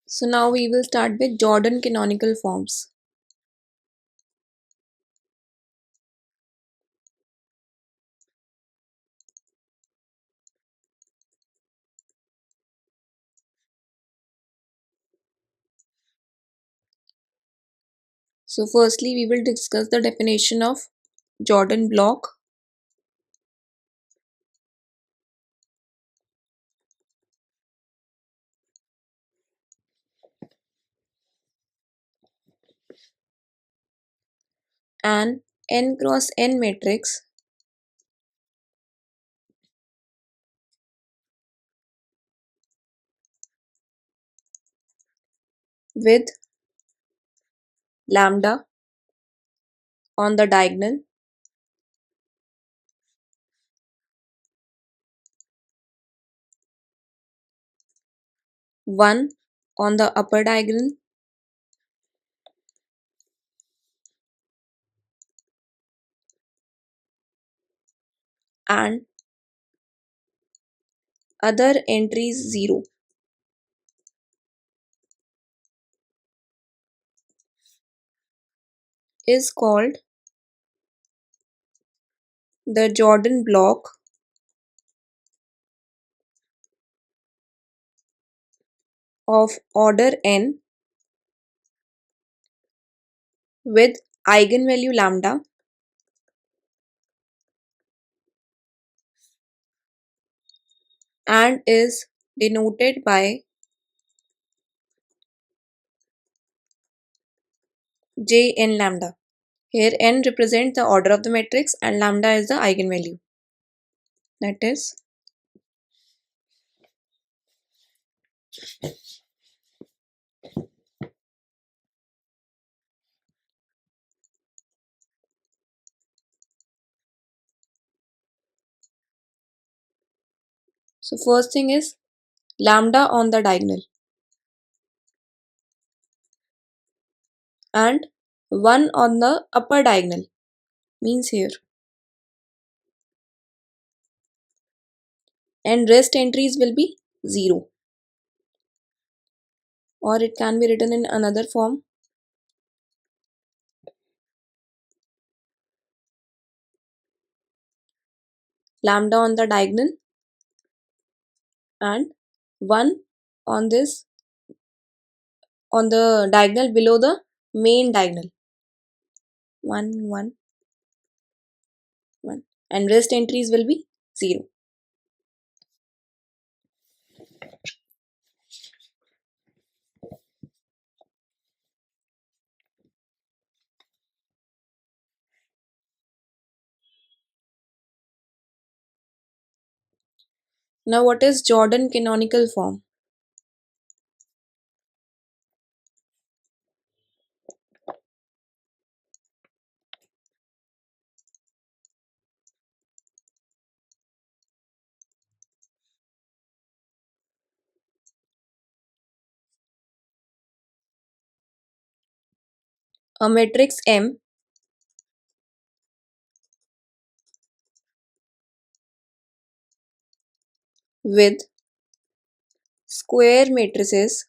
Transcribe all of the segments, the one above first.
So now we will start with Jordan canonical forms. So firstly we will discuss the definition of Jordan block. An n cross n matrix with lambda on the diagonal, 1 on the upper diagonal and other entries 0 is called the Jordan block of order n with eigenvalue lambda and is denoted by j n lambda. Here n represents the order of the matrix and lambda is the eigenvalue. That is, so first thing is lambda on the diagonal and 1 on the upper diagonal means here, and rest entries will be 0, or it can be written in another form, lambda on the diagonal and 1 on this, on the diagonal below the main diagonal, 1 1 1, and rest entries will be 0. Now what is Jordan canonical form? A matrix M with square matrices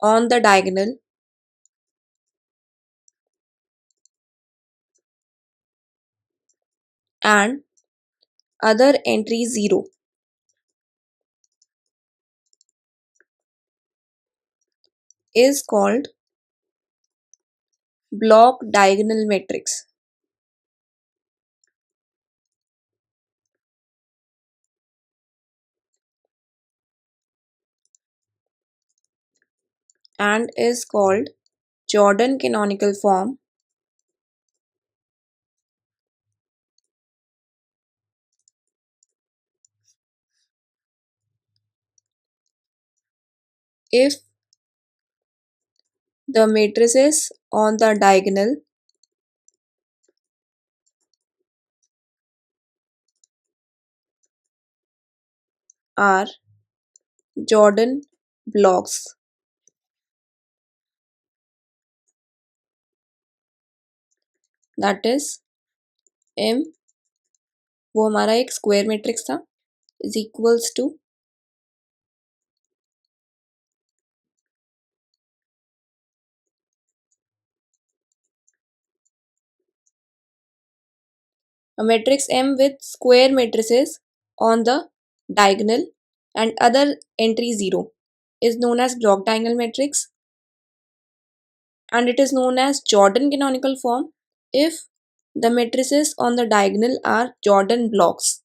on the diagonal and other entry 0 is called block diagonal matrix and is called Jordan canonical form if the matrices on the diagonal are Jordan blocks. That is M, वो हमारा एक square matrix था is equals to a matrix M with square matrices on the diagonal and other entry 0 is known as block diagonal matrix, and it is known as Jordan canonical form if the matrices on the diagonal are Jordan blocks.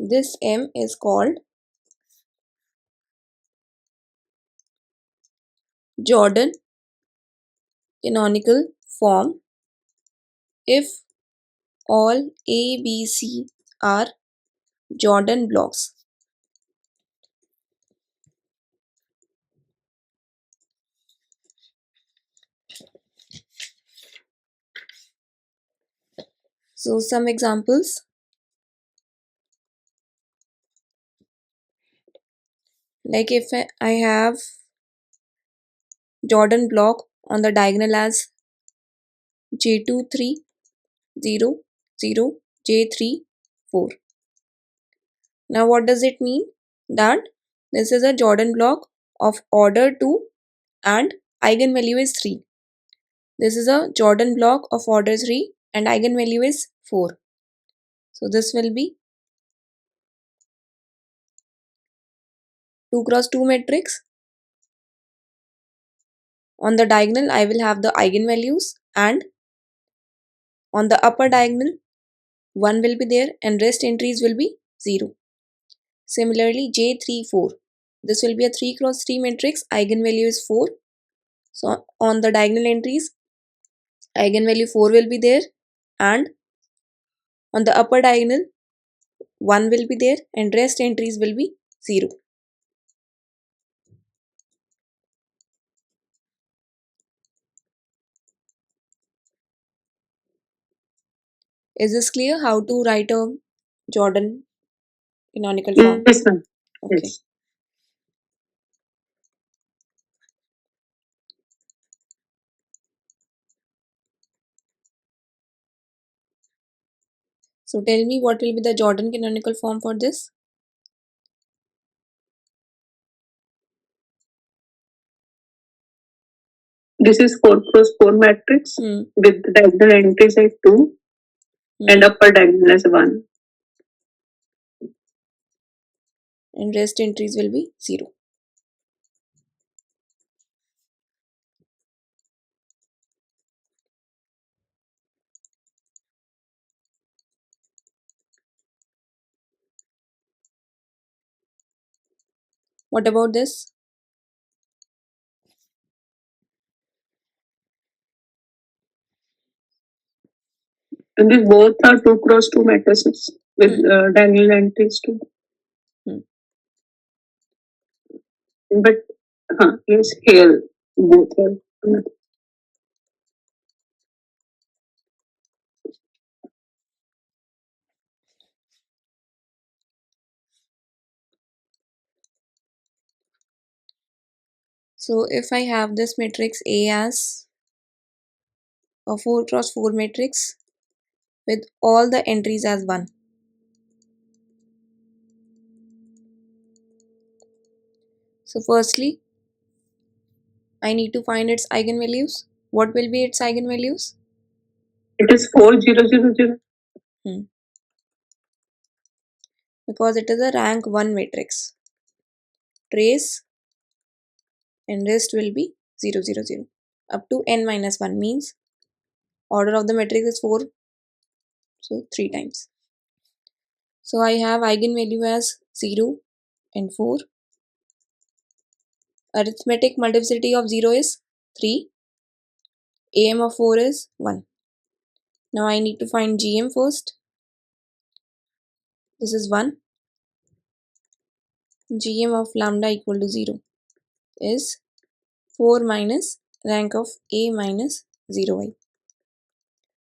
This M is called Jordan canonical form if all A, B, C are Jordan blocks. So some examples, like if I have Jordan block on the diagonal as J2 3 0 0 J3 4. Now what does it mean? That this is a Jordan block of order 2 and eigenvalue is 3. This is a Jordan block of order 3 and eigenvalue is 4. So this will be 2 cross 2 matrix. On the diagonal I will have the eigenvalues, and on the upper diagonal 1 will be there and rest entries will be 0. Similarly J3 4. This will be a 3 cross 3 matrix. Eigenvalue is 4. So on the diagonal entries eigenvalue 4 will be there, and on the upper diagonal 1 will be there and rest entries will be 0. Is this clear how to write a Jordan canonical form? Yes, ma'am. Okay. Yes. So tell me what will be the Jordan canonical form for this? This is 4 cross 4 matrix with diagonal entries at 2 and upper diagonal as 1. And rest entries will be 0. What about this? And these both are 2 cross 2 matrices with diagonal entries too. But yes, here both are. So if I have this matrix A as a 4 cross 4 matrix with all the entries as 1. So firstly, I need to find its eigenvalues. What will be its eigenvalues? It is 4 0 0 0. Because it is a rank 1 matrix. Trace and rest will be 0 0 0 up to n minus 1 means order of the matrix is 4, so 3 times. So I have eigenvalue as 0 and 4. Arithmetic multiplicity of 0 is 3. AM of 4 is 1. Now I need to find GM first. This is 1. GM of lambda equal to 0 is 4 minus rank of A minus 0i.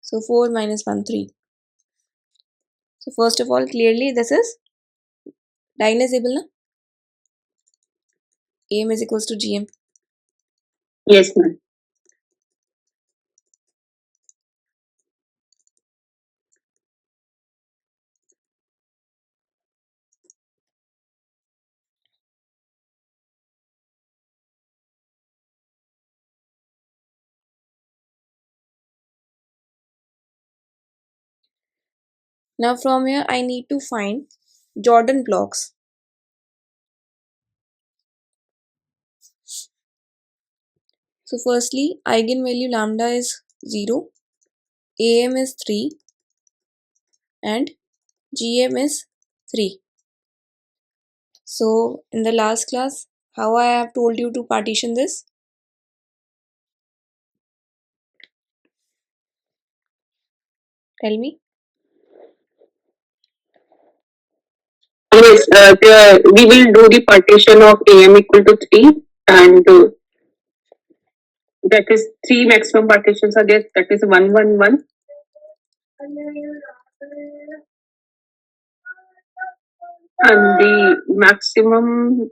So 4 minus 1, 3. So first of all, clearly this is diagnosable, na? AM is equals to GM. Yes, ma'am. Now from here I need to find Jordan blocks. So firstly, eigenvalue lambda is 0, AM is 3 and GM is 3. So in the last class, how I have told you to partition this? Tell me. Yes, we will do the partition of AM equal to 3, and that is 3 maximum partitions are there. That is 1, 1, 1. And the maximum.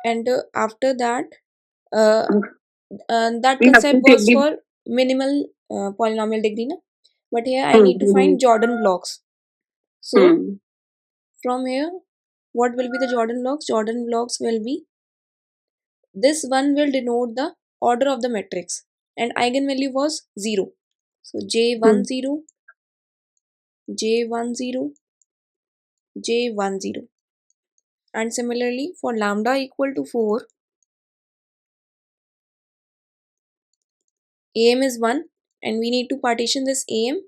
And after that, uh, that We have concept to take was the. for minimal polynomial degree, na? But here I need to find Jordan blocks. So from here, what will be the Jordan blocks? Jordan blocks will be, this one will denote the order of the matrix and eigenvalue was 0. So J10, J10, J10. And similarly for lambda equal to 4, AM is 1 and we need to partition this AM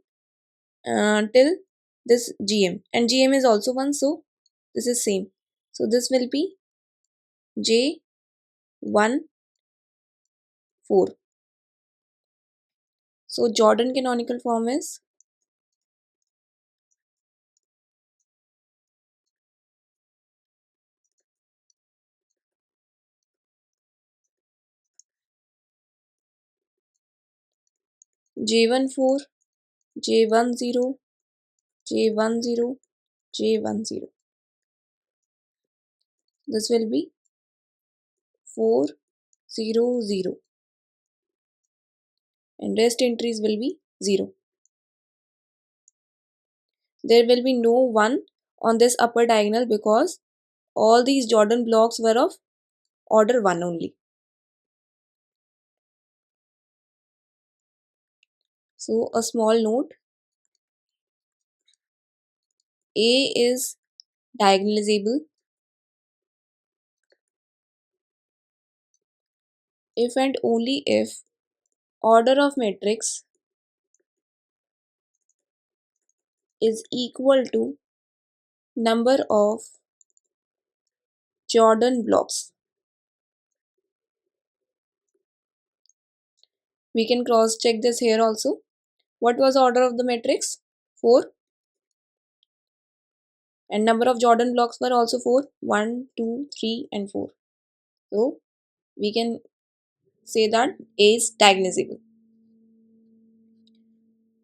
till this GM, and GM is also 1, so this is same. So this will be J1, 4. So Jordan canonical form is J14, J10, J10, J10. This will be 4, 0, 0, and rest entries will be 0. There will be no 1 on this upper diagonal because all these Jordan blocks were of order 1 only. So a small note, A is diagonalizable if and only if order of matrix is equal to number of Jordan blocks. We can cross check this here also. What was the order of the matrix? 4. And number of Jordan blocks were also 4. 1, 2, 3 and 4. So we can say that A is diagonalizable.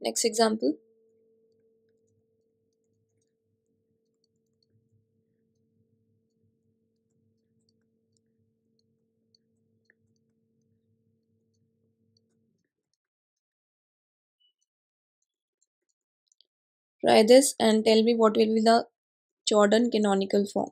Next example. Try this and tell me what will be the Jordan canonical form.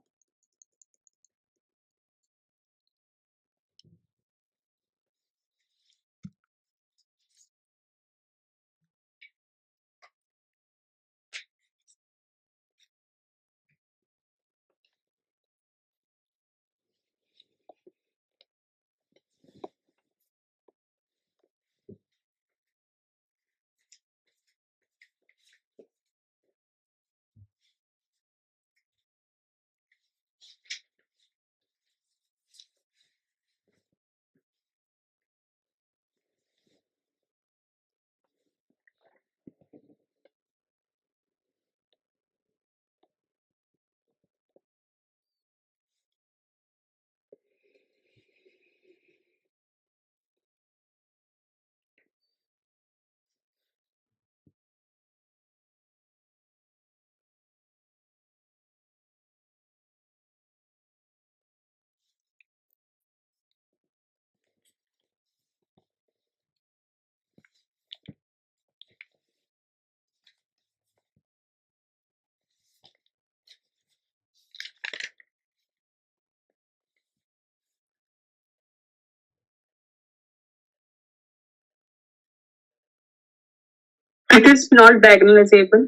It is not diagonalizable.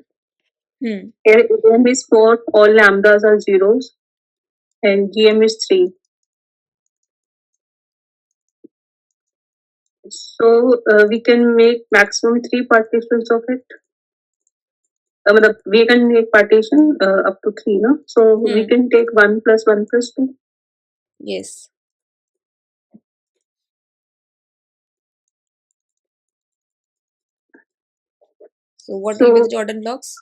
AM is 4, all lambdas are zeros, and GM is 3. So we can make maximum 3 partitions of it. We can make partition up to 3, no? So we can take 1 plus 1 plus 2. Yes. So what will be the Jordan blocks?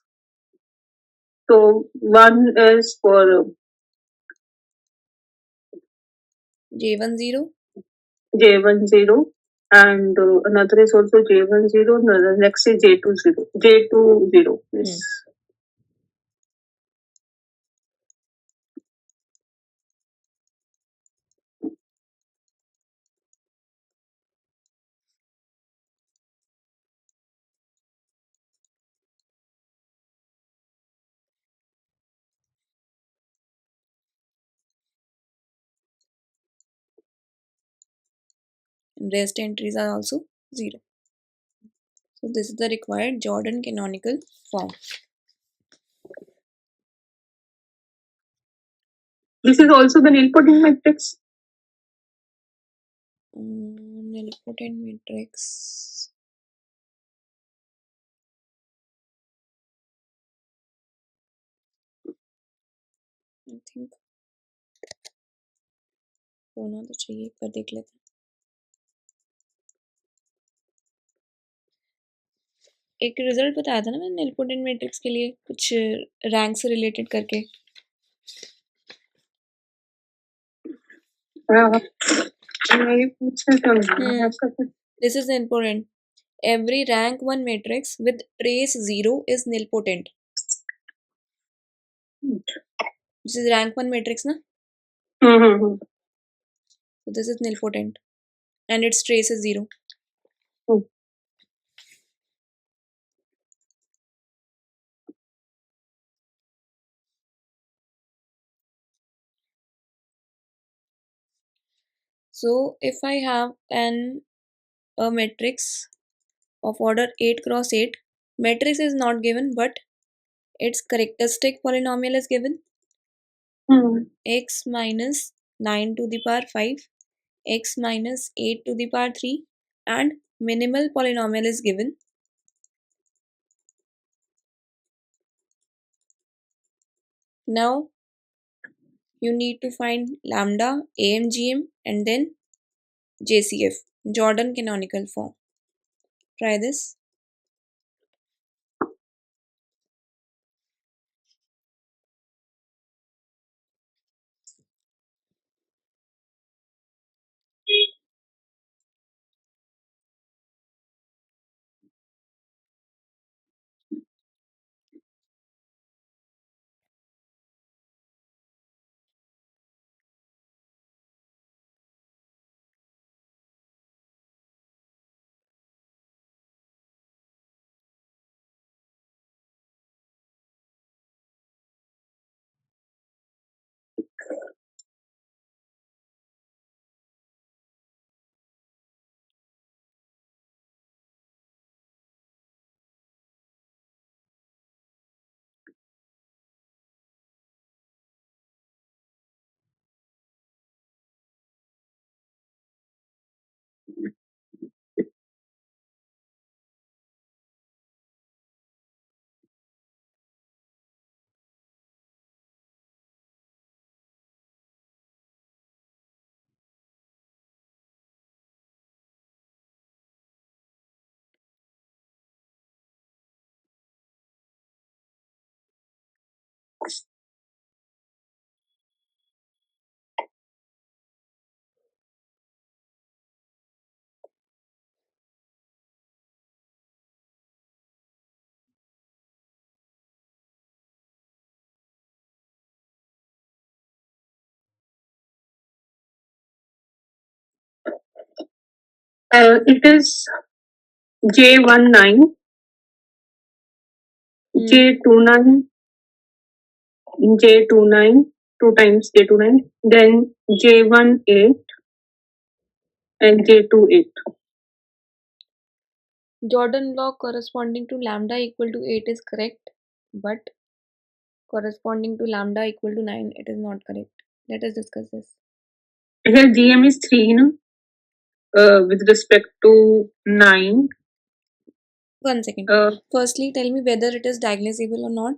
So one is for J1 0. J1 0, and another is also J1 0. Another next is J2 0. J2 0. Yes. And rest entries are also 0. So this is the required Jordan canonical form. This is also the nilpotent matrix. Nilpotent matrix. I think होना तो चाहिए पर देख लेते हैं. एक result बताया था ना मैंने nilpotent मैट्रिक्स के लिए कुछ रैंक से रिलेटेड करके. This is important. Every rank 1 matrix with trace 0 is nilpotent. This is rank 1 matrix, na? So this is nilpotent, and its trace is 0. So if I have a matrix of order 8 cross 8, matrix is not given, but its characteristic polynomial is given. X minus 9 to the power 5, x minus 8 to the power 3, and minimal polynomial is given. Now you need to find lambda, AMGM, and then JCF, Jordan canonical form. Try this. It is J19, J29, J29, 2 times J29, then J18 and J28. Jordan block corresponding to lambda equal to 8 is correct, but corresponding to lambda equal to 9, it is not correct. Let us discuss this. Here GM is 3, no? With respect to 9. 1 second. Uh, Firstly, tell me whether it is diagnosable or not.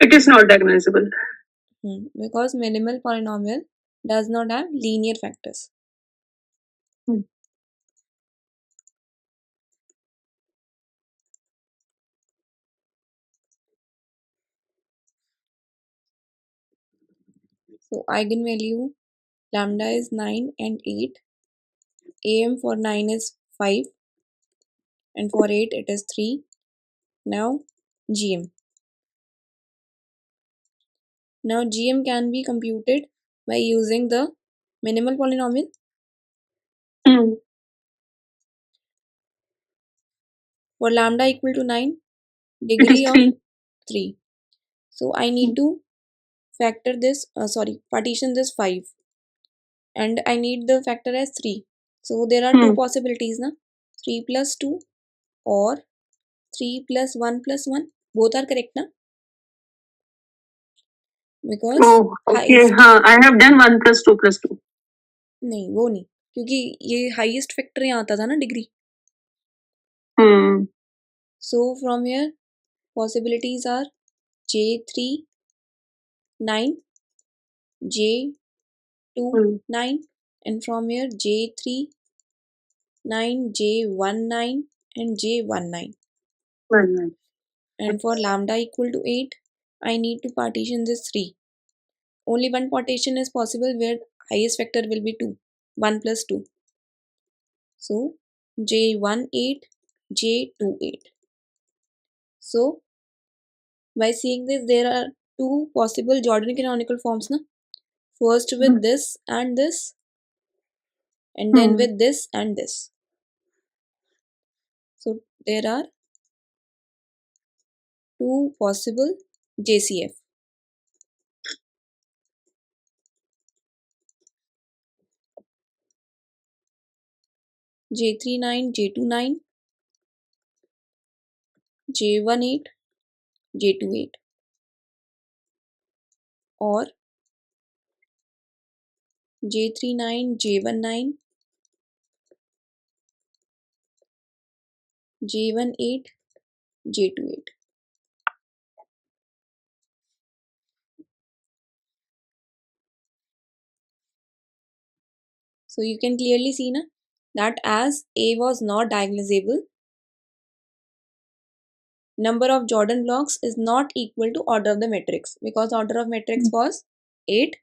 it is not diagnosable. Because minimal polynomial does not have linear factors. Hmm. So eigenvalue lambda is 9 and 8. AM for 9 is 5 and for 8 it is 3. Now GM. Now GM can be computed by using the minimal polynomial. Hmm. For lambda equal to 9, It is degree of 3. 3. So I need to factor this, partition this 5 and I need the factor as 3. So there are two possibilities na, 3 plus 2 or 3 plus 1 plus 1. Both are correct na, because Oh, okay. highest, I have done 1 plus 2 plus 2. नहीं वो नहीं, क्योंकि ये highest factor यहाँ आता था ना degree. Hmm. So from here possibilities are J3 9, J2 9, and from here J3 9, J1 9 and J1 9. 1 9. And for lambda equal to 8, I need to partition this 3. Only one partition is possible where highest factor will be 2, 1 plus 2. So J1 8, J2 8. So by seeing this, there are two possible Jordan canonical forms. Na? First with this and this, and then with this and this. So there are two possible JCF. J39, J29, J18, J28, or J39, J19, J18, J28. So you can clearly see na, that as A was not diagnosable, number of Jordan blocks is not equal to order of the matrix, because order of matrix was 8,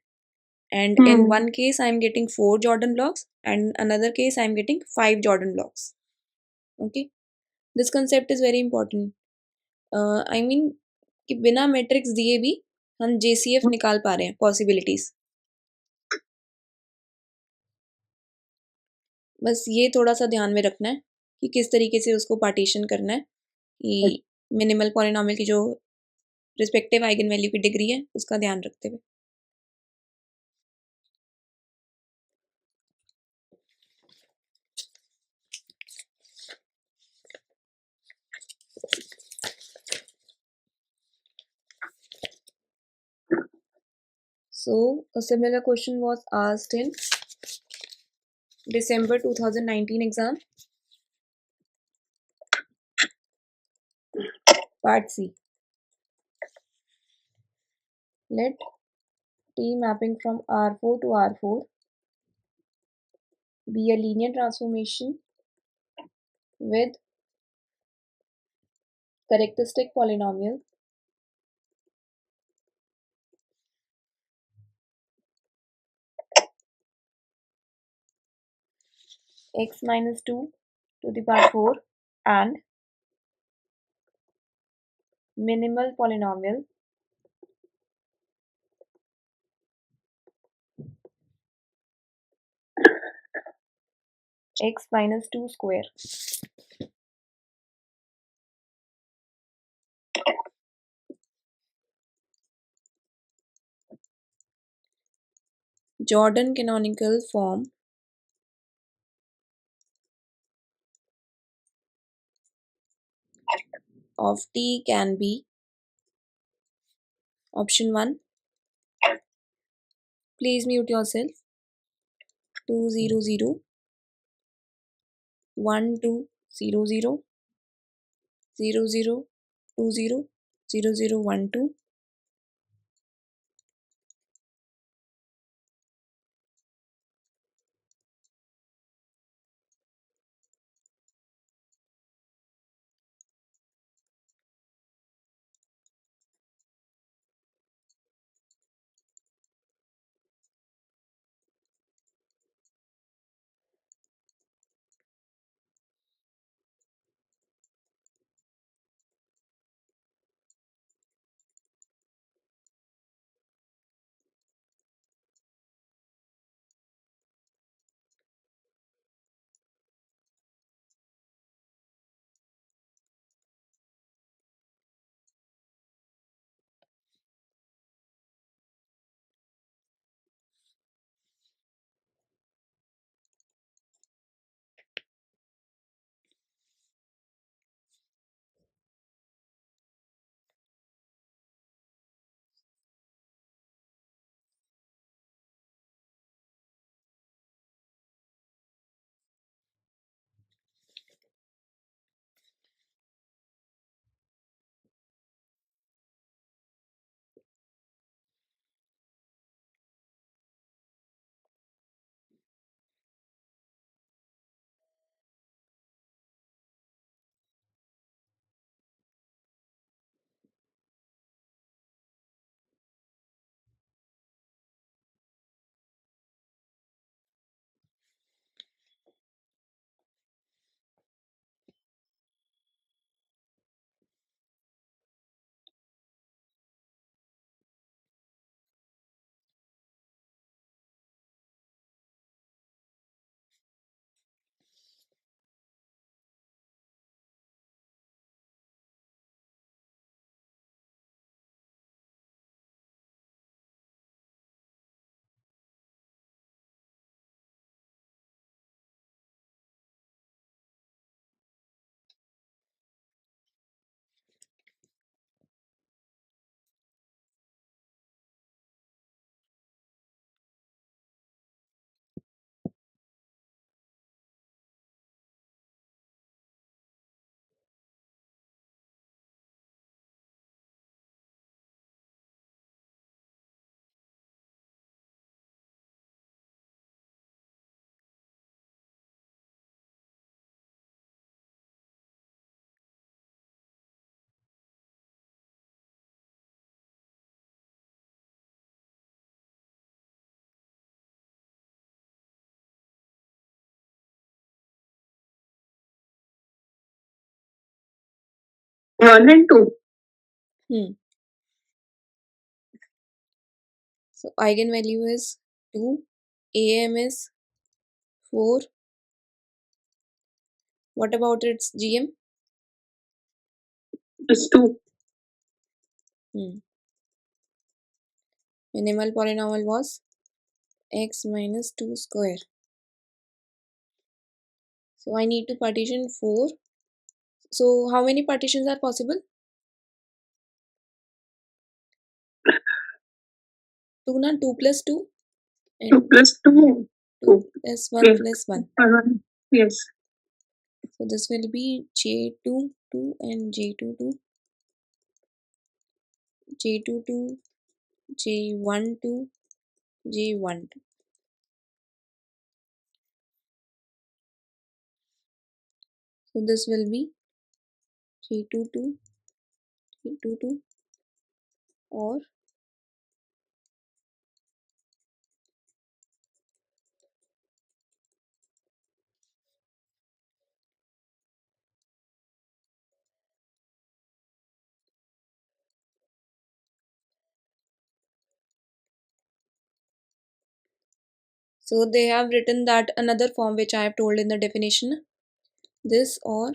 and in one case I am getting 4 Jordan blocks and another case I am getting 5 Jordan blocks. Okay, this concept is very important. I mean कि बिना matrix दिए भी हम JCF निकाल पा रहे हैं possibilities. बस ये थोड़ा सा ध्यान में रखना है कि किस तरीके से उसको पार्टीशन करना है, कि मिनिमल पॉलिनोमियल की जो रिस्पेक्टिव आइगन वैल्यू की डिग्री है उसका ध्यान रखते हुए. So a similar question was asked in December 2019 exam. Part C. Let T mapping from R4 to R4 be a linear transformation with characteristic polynomial x minus 2 to the power 4 and minimal polynomial x minus 2 square. Jordan canonical form of t can be option 1. Please mute yourself. 200 1200 0020 0012. One and two. So eigenvalue is 2, AM is 4. What about its GM? It's two. Minimal polynomial was x minus 2 square. So I need to partition 4. So how many partitions are possible? 2 na 2 plus 2 and 2 plus 2. 2 plus 1 Okay. plus 1. Yes. So this will be J22 and J22, J22, J12, J12. So this will be J22, J22 or so they have written that another form which I have told in the definition, this or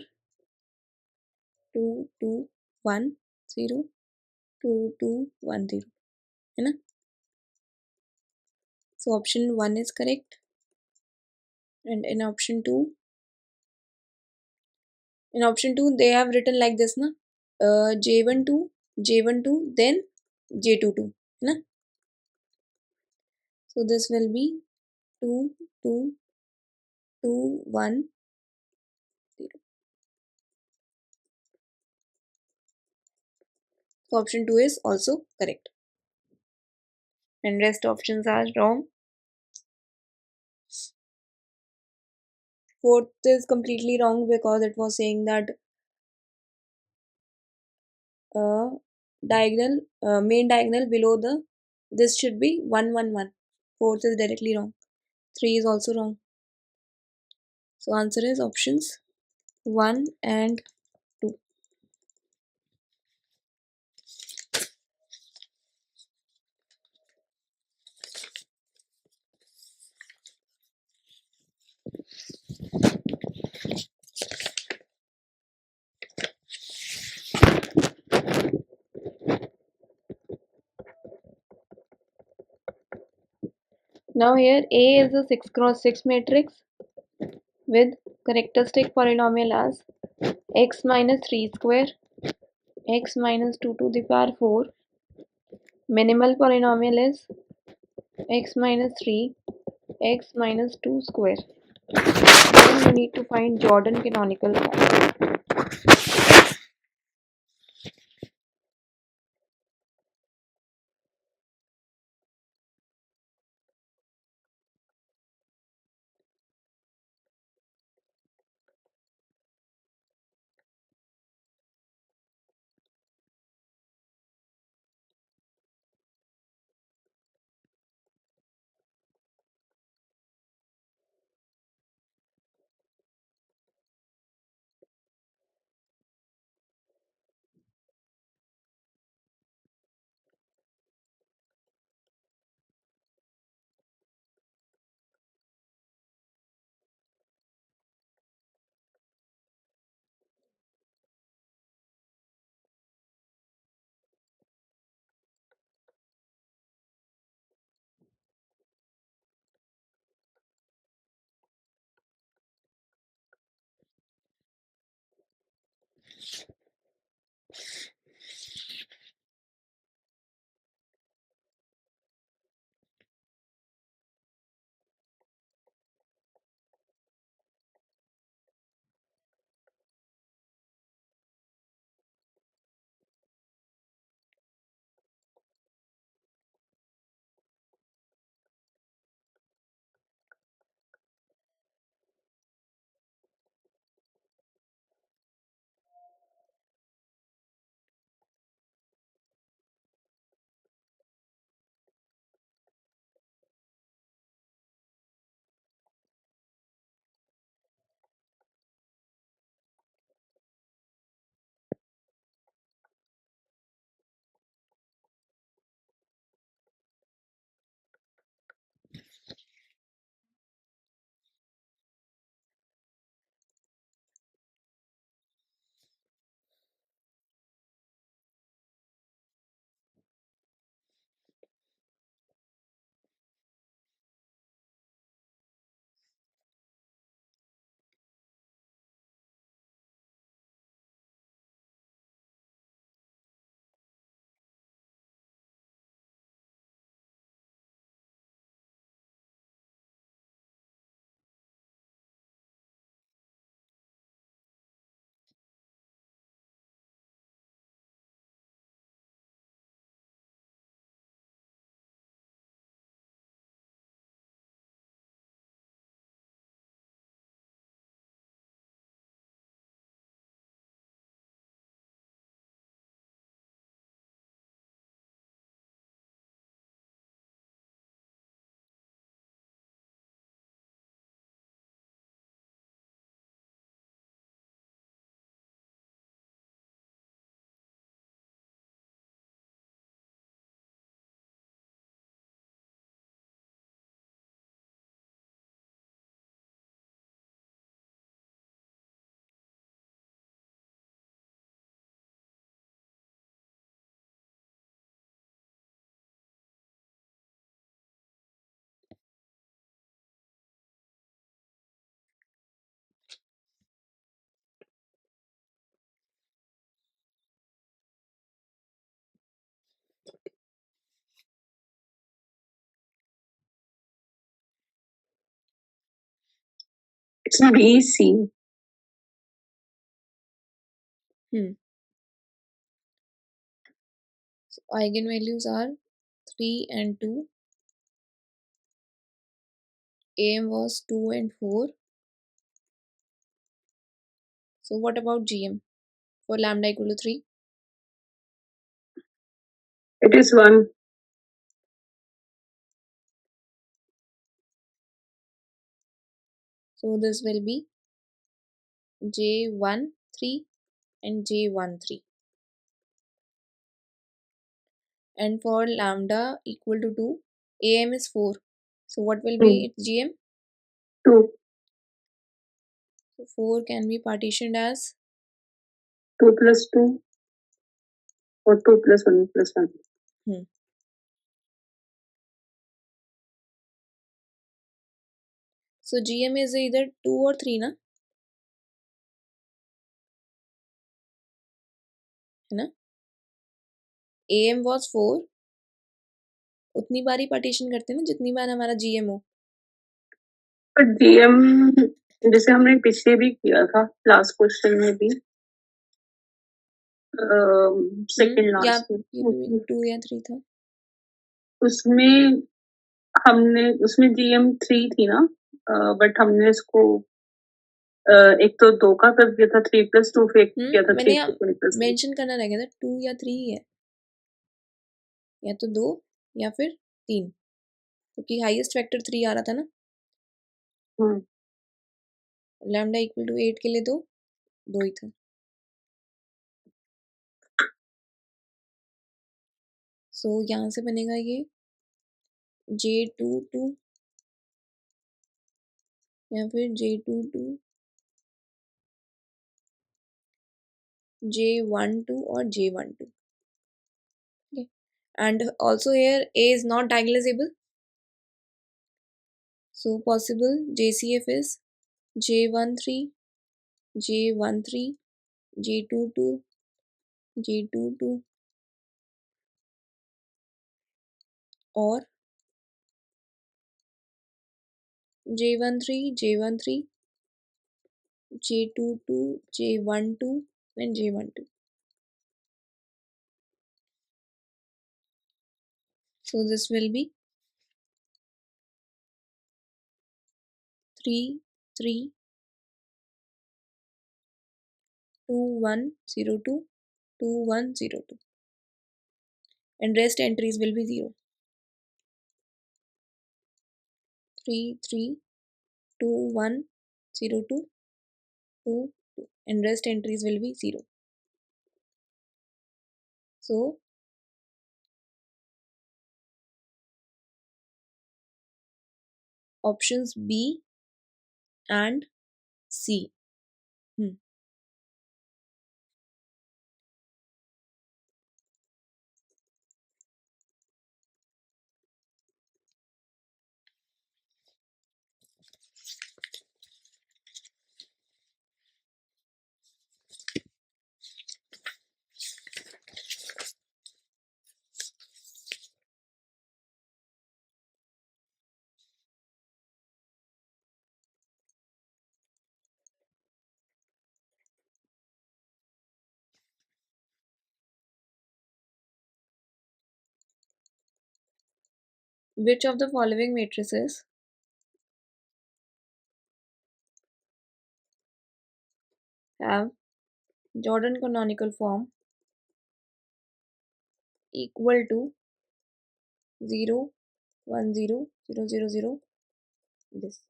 2210 2210 है ना. So option 1 is correct, and in option 2 they have written like this na, J12 J12 then J22 है ना. So this will be 2 2 2 1 0. So option 2 is also correct and rest options are wrong. Fourth is completely wrong because it was saying that diagonal main diagonal below the this should be 1 1 1. Fourth is directly wrong. 3 is also wrong. So answer is options 1 and 2. Now here A is a 6 cross 6 matrix with characteristic polynomial as x minus 3 square, x minus 2 to the power 4. Minimal polynomial is x minus 3, x minus 2 square. Then you need to find Jordan canonical form. It's BC. So eigenvalues are 3 and 2. AM was 2 and 4. So what about GM for lambda equal to 3? It is 1. So this will be J1 3 and J1 3. And for lambda equal to 2, AM is 4. So what will be 2. its GM? 2. So 4 can be partitioned as 2 plus 2 or 2 plus 1 plus 1. So GM is either 2 or 3 ना, है ना? AM was 4. उतनी बार ही partition करते हैं ना जितनी बार हमारा GM हो. पर GM जैसे हमने पीछे भी किया था लास्ट क्वेश्चन में भी सेकंड या लास्ट ये भी 2 या 3 था. उसमें उसमें GM 3 थी ना, बट हमने इसको एक तो 2 का कर दिया था 3 प्लस 2, फिर किया था 3 मैंने प्लस 2. मेंशन करना रह गया था 2 या 3 ही है, या तो 2 या फिर 3, क्योंकि हाईएस्ट फैक्टर 3 आ रहा था ना. लैम्डा इक्वल टू 8 के लिए 2 ही था. सो यहाँ से बनेगा ये J22 या फिर J22 J12 और J12. Okay. And also here A is not diagonalizable. So possible JCF is J13, J13, J22, J22 or J13, J13, J22, J12 and J12. So this will be 3, 3, 2, 1, 0, 2, 2, 1, 0, 2. And rest entries will be 0. 3, 3, 2, 1, 0, 2, 2, 2. And rest entries will be 0. So options B and C. Which of the following matrices have Jordan canonical form equal to 0, 1, 0, 0, 0, 0, this?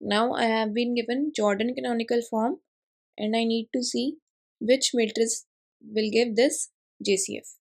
Now I have been given Jordan canonical form and I need to see which matrix will give this JCF.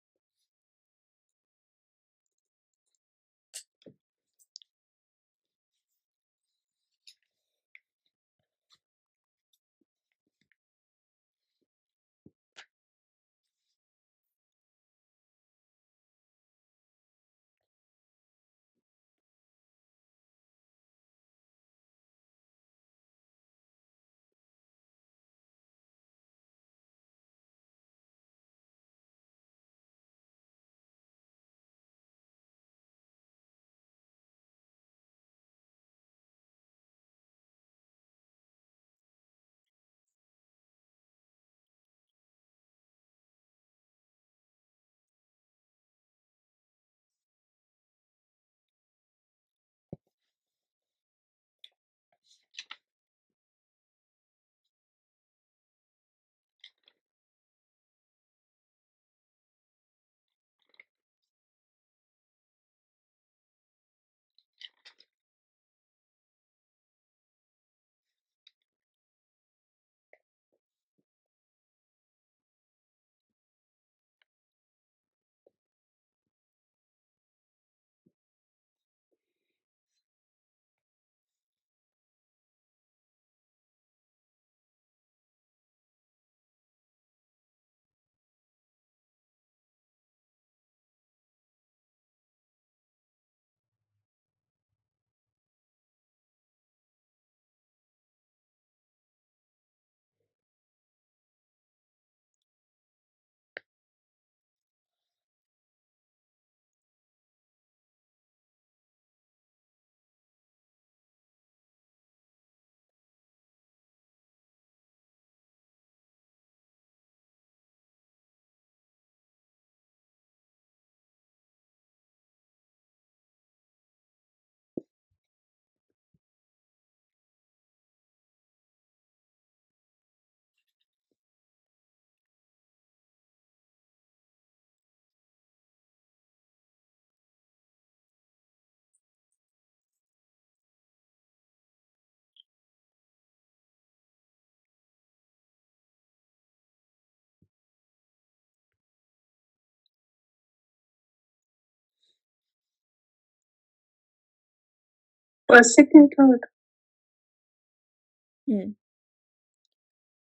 First, second, third.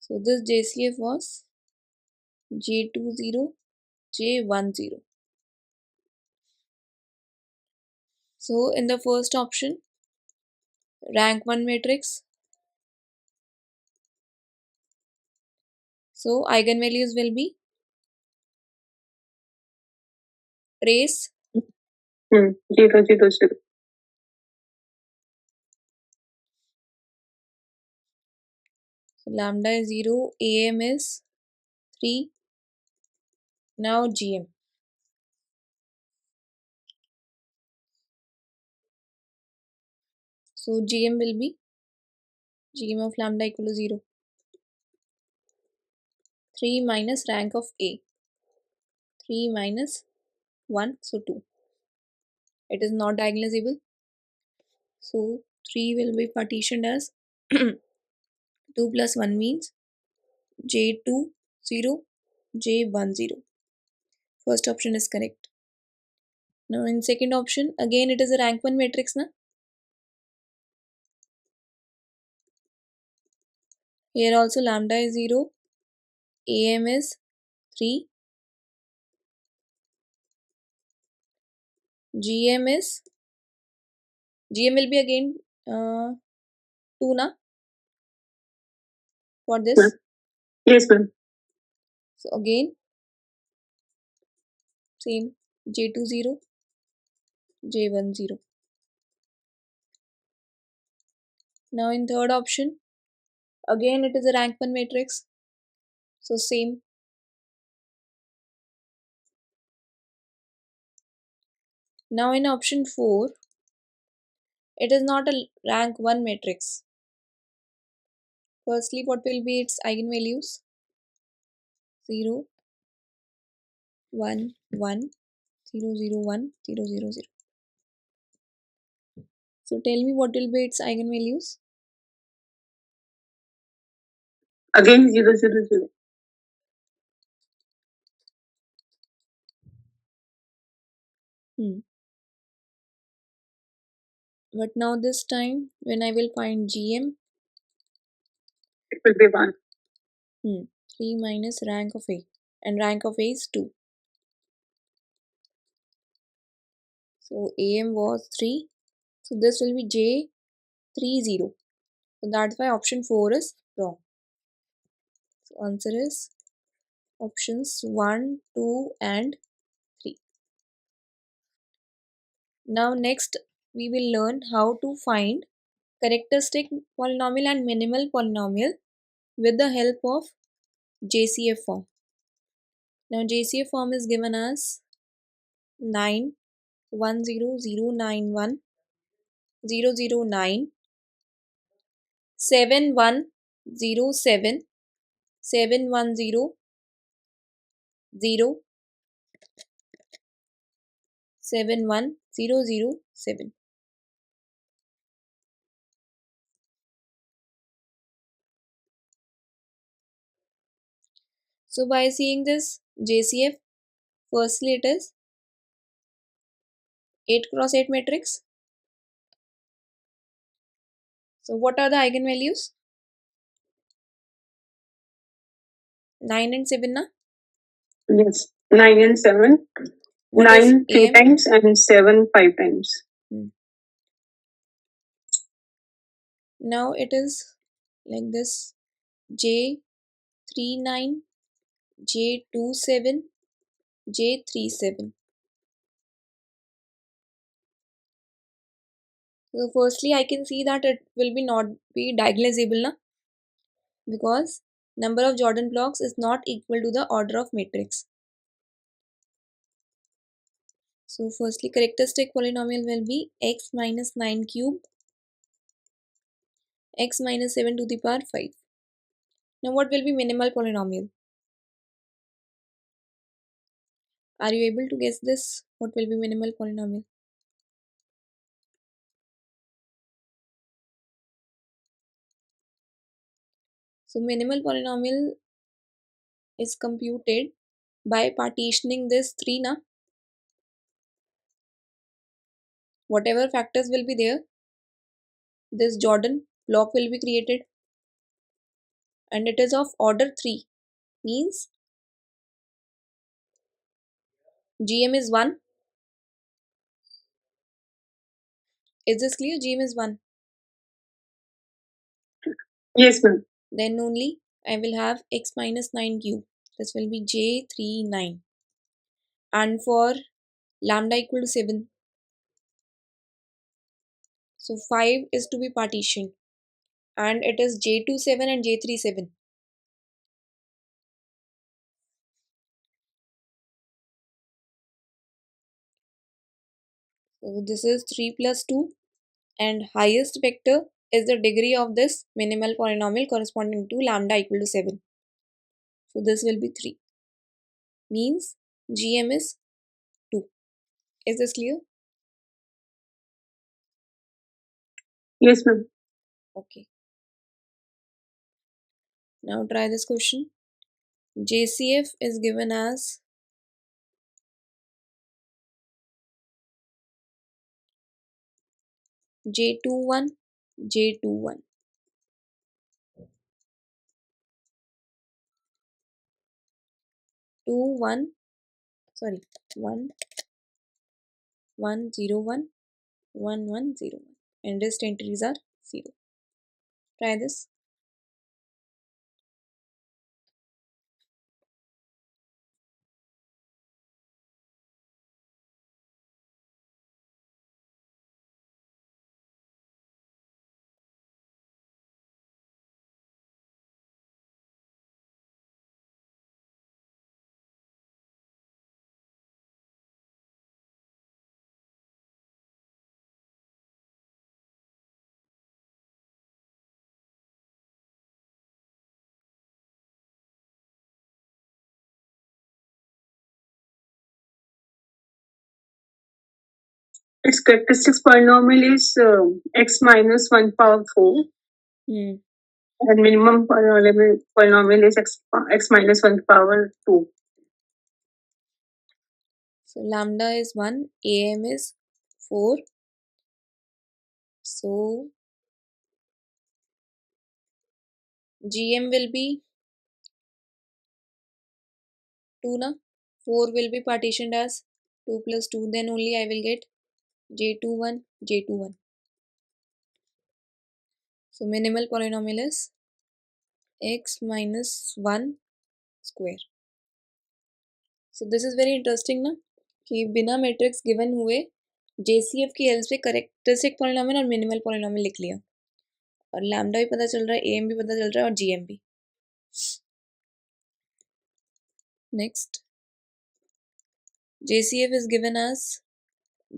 So this JCF was J20, J10. So in the first option, rank 1 matrix. So eigenvalues will be race 0, 0, 0. so lambda is 0, AM is 3. Now GM. So GM will be GM of lambda equal to 0. 3 minus rank of A. 3 minus 1, so 2. It is not diagonalizable. So 3 will be partitioned as 2 plus 1 means J20, J10. First option is correct. Now in second option, again it is a rank 1 matrix na. Here also lambda is 0, AM is 3, GM is, GM will be again 2 na for this. Yes, ma'am. So again same J20, J10. Now in third option, again it is a rank 1 matrix. So same. Now in option 4, it is not a rank 1 matrix. Firstly, what will be its eigenvalues? 0, 1, 1, 0, 0, 1, 0, 0, 0. So tell me what will be its eigenvalues? Again 0, 0, 0. But now this time, when I will find GM, it will be 1. 3 minus rank of A, and rank of A is 2. So AM was 3. So this will be J30. So that's why option 4 is wrong. So answer is options 1, 2 and 3. Now next we will learn how to find characteristic polynomial and minimal polynomial with the help of JCF form. Now JCF form is given as 9 1 0 0 9 1 0 0 9 7 1 0 7 7 1 0 0 7 1 0 0 7. So by seeing this JCF, firstly it is 8 cross 8 matrix. So what are the eigenvalues? 9 and 7 na? Yes. 9 and 7. What is 9 3 AM? times and 7 5 times. Now it is like this: J39, J27, J37. So firstly I can see that it will be not be diagonalizable na, because number of Jordan blocks is not equal to the order of matrix. So firstly characteristic polynomial will be x minus 9 cube, x minus 7 to the power 5. Now what will be minimal polynomial? Are you able to guess this? What will be minimal polynomial? So minimal polynomial is computed by partitioning this 3 na. Whatever factors will be there, this Jordan block will be created, and it is of order 3, means GM is 1. Is this clear? GM is 1. Yes, ma'am. Then only I will have x minus 9 cube. This will be J39. And for lambda equal to 7, so 5 is to be partitioned, and it is J27 and J37. So this is 3 plus 2, and highest vector is the degree of this minimal polynomial corresponding to lambda equal to 7. So this will be 3, means GM is 2. Is this clear? Yes, ma'am. Okay. Now try this question. JCF is given as J21, J21. 2 1, sorry, 1 1 0 1 1 1 0 1, and rest entries are 0. Try this. Its characteristics polynomial is x minus 1 power 4. Hmm. And minimum polynomial is x minus 1 power 2. So lambda is 1, AM is 4. So GM will be 2 na. 4 will be partitioned as 2 plus 2. Then only I will get J21, J21. So minimal polynomial is x minus 1 square. So this is very interesting ना कि बिना matrix given हुए JCF की help से characteristic polynomial और minimal polynomial लिख लिया और लैम्डा भी पता चल रहा है, AM भी पता चल रहा है और GM भी. Next, JCF is given as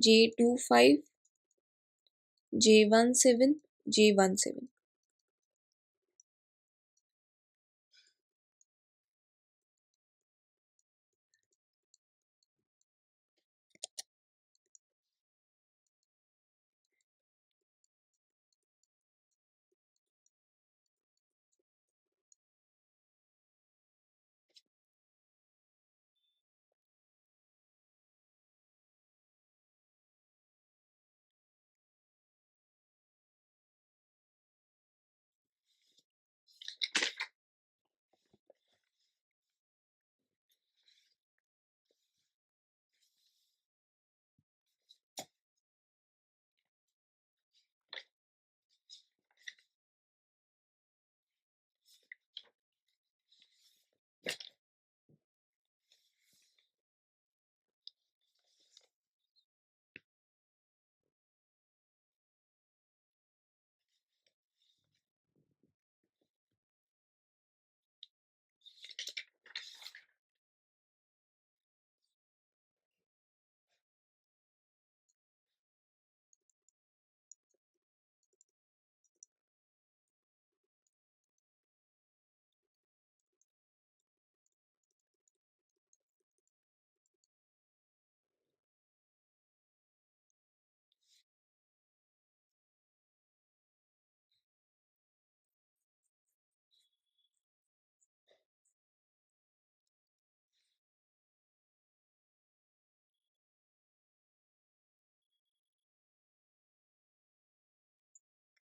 J25, J17, J17.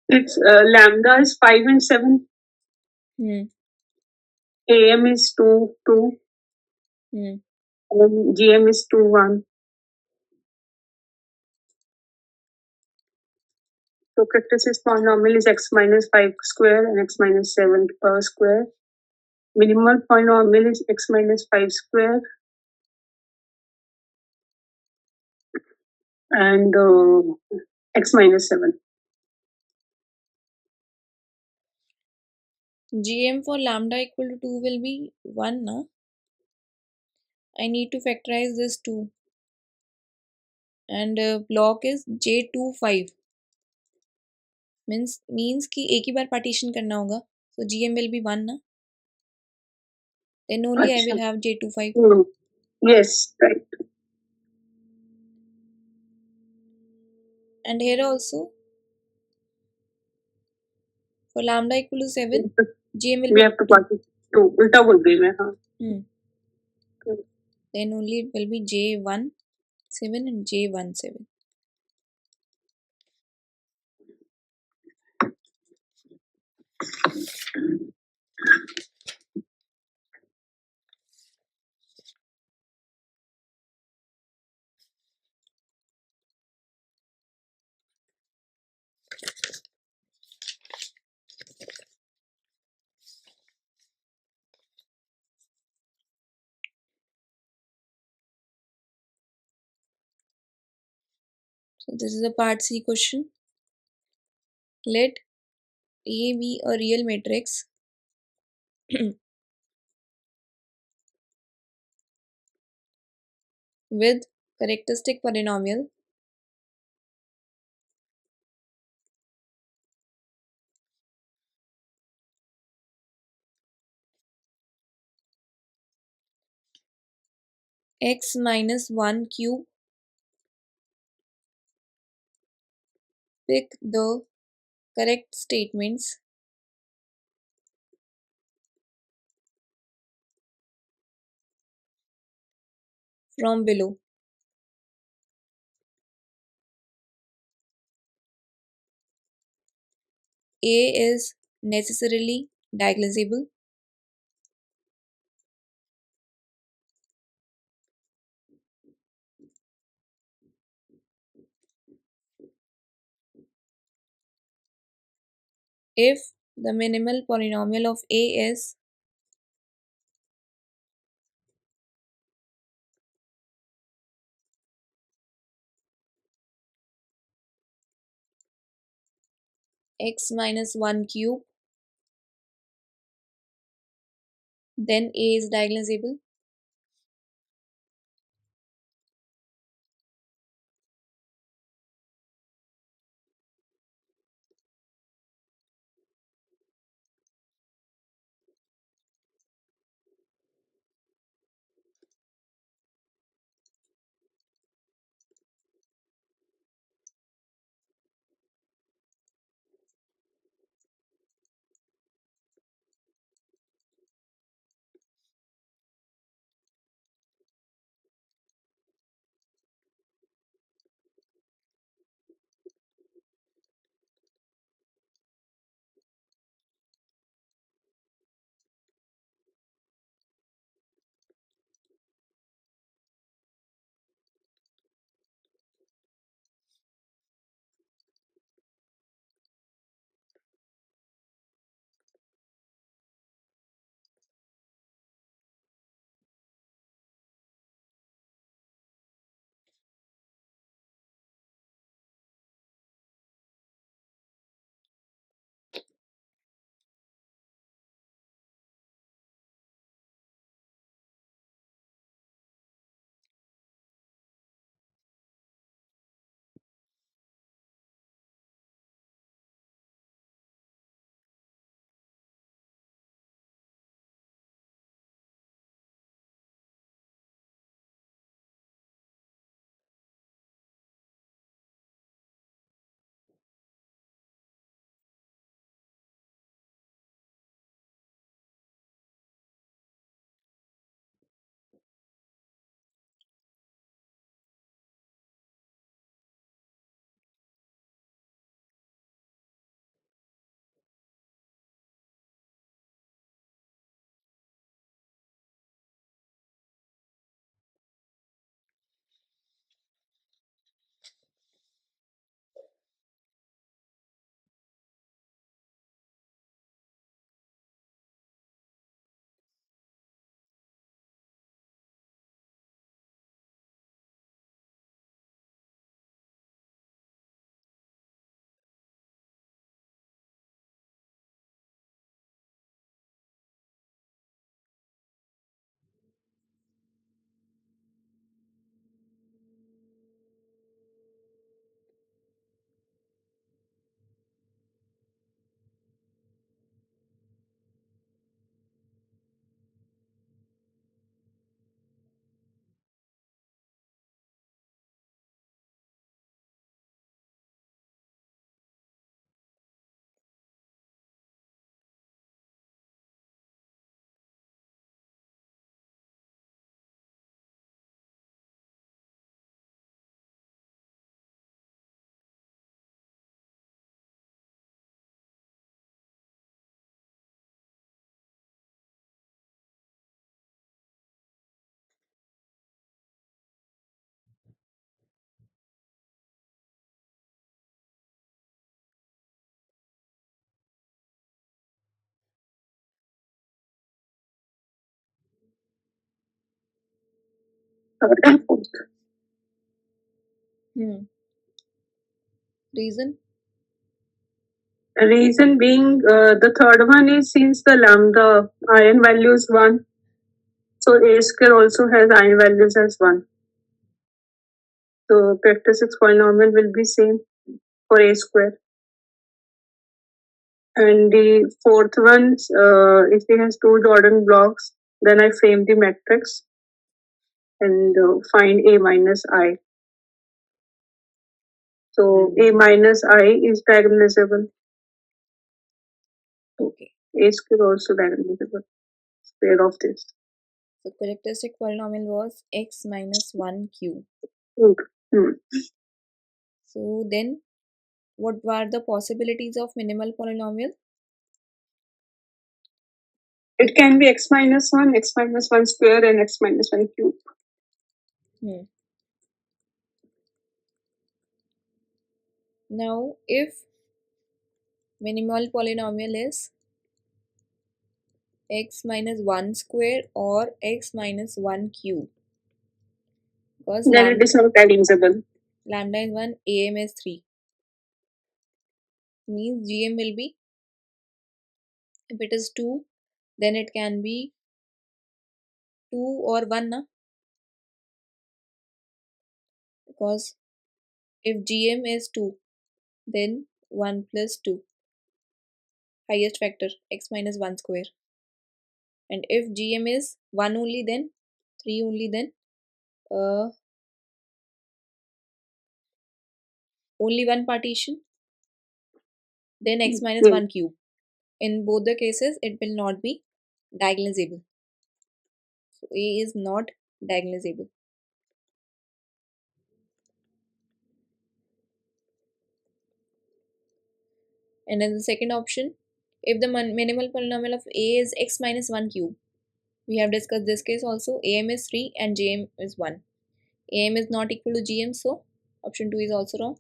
It's lambda is 5 and 7. AM is 2, 2. And GM is 2, 1. So characteristic polynomial is x minus 5 square and x minus 7 square. Minimal polynomial is x minus 5 square and x minus 7. GM for lambda equal to 2 will be 1 na. I need to factorize this 2 and block is J25 means कि एक ही बार partition करना होगा. So GM will be 1 na. Then only I will have J25. Yes, right. And here also for lambda equal to 7, GM will We be have to 2. partition 2. उल्टा बोल रही मैं हाँ. Then only it will be J17 and J17. So this is a part C question. Let A be a real matrix with characteristic polynomial x minus 1 cube. Pick the correct statements from below. A is necessarily diagnosable. If the minimal polynomial of A is x minus 1 cube, then A is diagnosable. Third and fourth. Reason? Reason being, the third one is since the lambda eigenvalue is 1, so A square also has eigenvalues as 1. So characteristic polynomial will be same for A square. And the fourth one, if it has two Jordan blocks, then I frame the matrix and find A minus I. So A minus I is diagonalizable. Okay. A square also diagonalizable. Square of this. So characteristic polynomial was x minus 1 cube. Hmm. So then what were the possibilities of minimal polynomial? It can be x minus 1, x minus 1 square, and x minus 1 cube. Now, if minimal polynomial is x minus 1 square or x minus 1 cube, because Then it is not divisible. lambda is 1, am is 3, means gm will be, if it is 2, then it can be 2 or 1 na? Because if gm is 2, then 1 plus 2, highest factor, x minus 1 square. And if gm is 1 only, then 3 only, then only one partition, then x minus 1 cube. In both the cases, it will not be diagonalizable. So A is not diagonalizable. And in the second option, if the minimal polynomial of A is x minus 1 cube, we have discussed this case also, am is 3 and gm is 1. Am is not equal to gm, so option 2 is also wrong.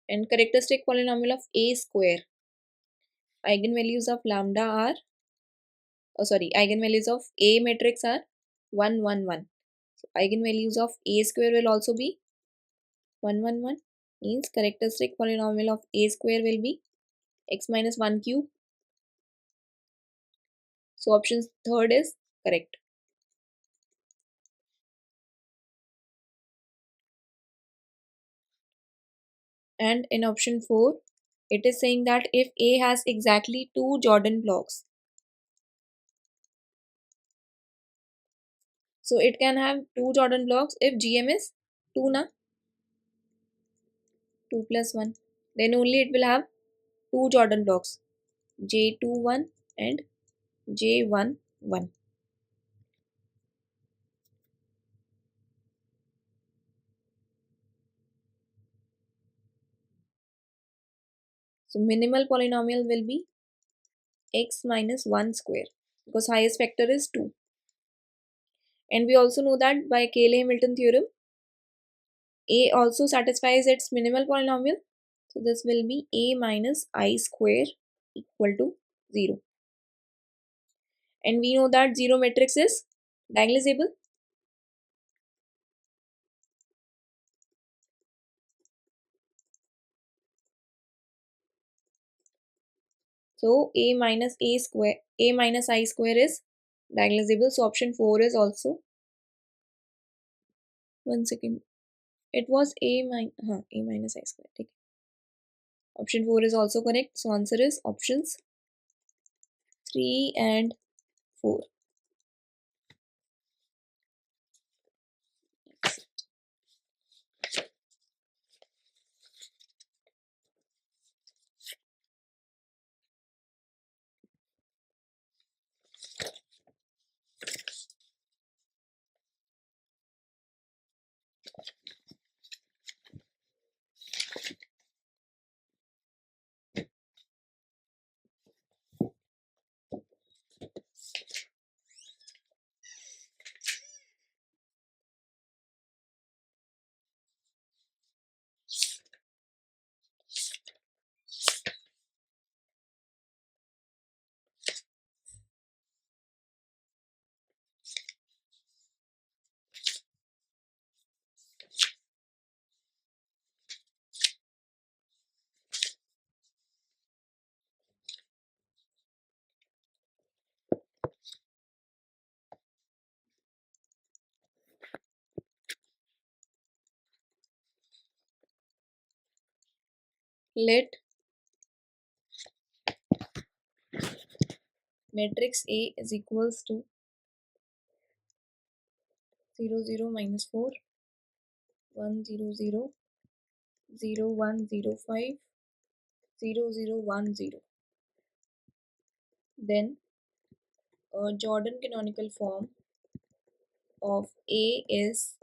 And characteristic polynomial of A square, eigenvalues of lambda are, eigenvalues of A matrix are 1, 1, 1. So eigenvalues of A square will also be 1, 1, 1. Means characteristic polynomial of A square will be x minus 1 cube. So option third is correct. And in option 4, it is saying that if A has exactly 2 Jordan blocks, so it can have 2 Jordan blocks if GM is 2 na, 2 plus 1. Then only it will have 2 Jordan blocks, J21 and J11. So minimal polynomial will be x minus 1 square because highest factor is 2. And we also know that by Cayley-Hamilton theorem, A also satisfies its minimal polynomial. So this will be A minus I square equal to 0. And we know that 0 matrix is diagonalizable. So A minus I square is diagonalizable. So option 4 is also, one second, it was A minus I square. Okay. Option 4 is also correct. So answer is options 3 and 4. Let matrix A is equals to 0 0 minus 4 1 0 0 0 1 0 5 0 0 1 0. Then a Jordan canonical form of A is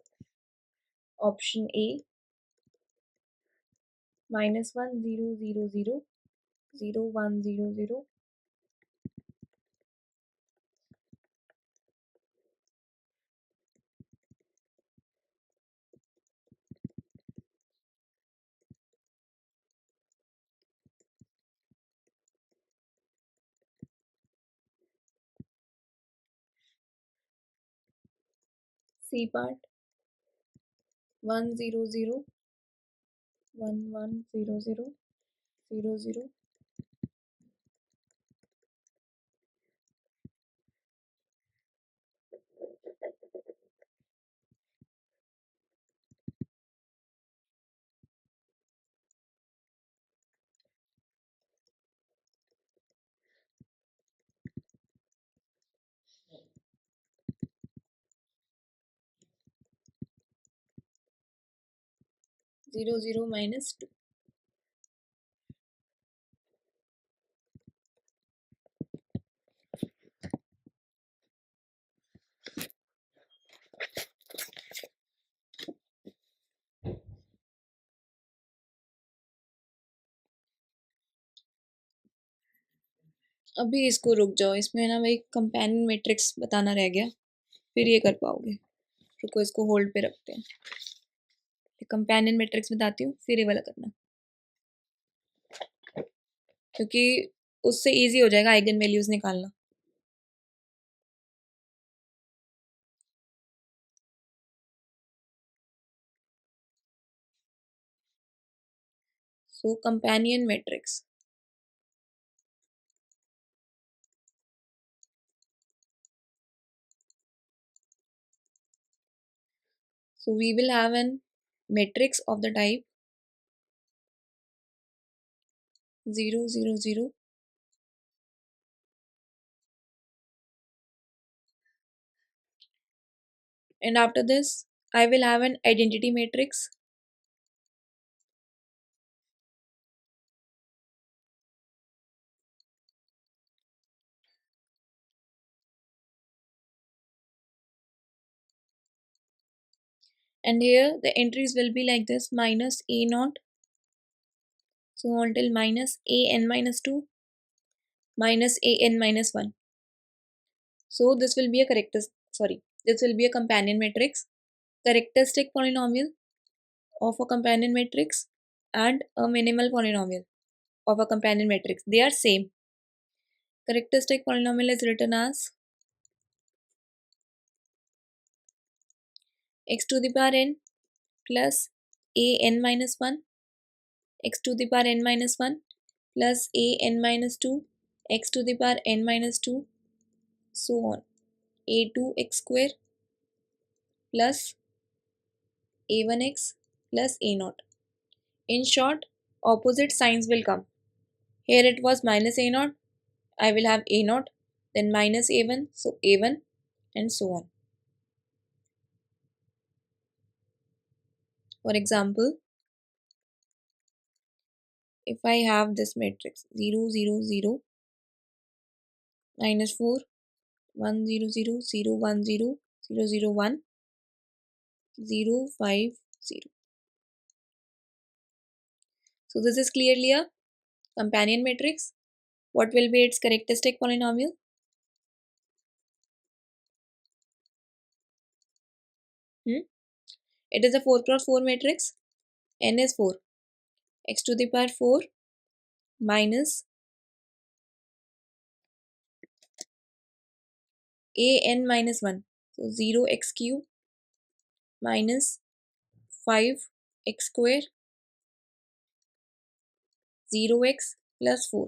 option A -1 0 0 0 0 1 0 0 C part 1 0 0 1 1 0 0 0 0 0 0 -2. अभी इसको रुक जाओ, इसमें ना भाई companion matrix बताना रह गया, फिर ये कर पाओगे। रुको, इसको होल्ड पे रखते हैं, कंपेनियन मैट्रिक्स बताती हूँ, फिर ये वाला करना, क्योंकि उससे इजी हो जाएगा आइगन वैल्यूज निकालना। So companion matrix. So we will have an matrix of the type 0 0 0, and after this I will have an identity matrix and here the entries will be like this: minus a naught, so until minus a n minus 2 minus a n minus 1. So this will be a this will be a companion matrix, characteristic polynomial of a companion matrix and a minimal polynomial of a companion matrix. They are same. Characteristic polynomial is written as x to the power n plus a n minus 1, x to the power n minus 1 plus a n minus 2, x to the power n minus 2, so on, a2x square plus a1x plus a naught. In short, opposite signs will come. Here it was minus a naught, I will have a naught, then minus a1, so a1, and so on. For example, if I have this matrix 0 0 0 minus 4 1 0 0 0 1 0 0 0 1 0 5 0. So this is clearly a companion matrix. What will be its characteristic polynomial? It is a 4 cross 4 matrix. N is 4. X to the power 4 minus a n minus 1. So 0x cube minus 5x square 0x plus 4.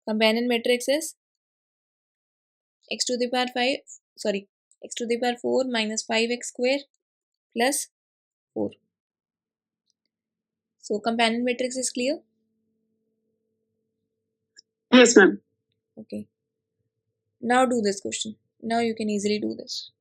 Companion matrix is x to the power 5, x to the power 4 minus 5x square plus 4. So companion matrix is clear? Yes, ma'am. Okay. Now do this question. Now you can easily do this.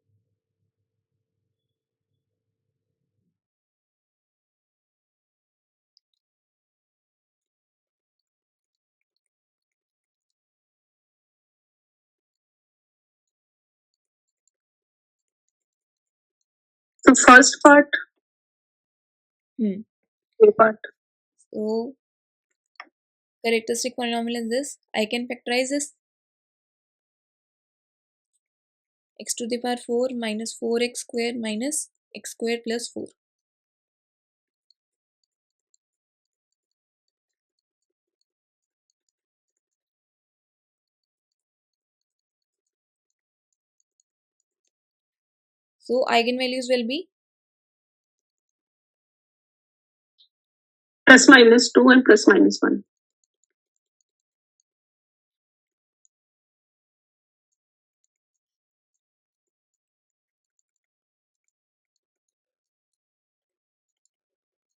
So first part, Hmm. A part. So characteristic polynomial is this. I can factorize this. X to the power 4 minus 4x square minus x square plus 4. So eigenvalues will be plus minus 2 and plus minus 1.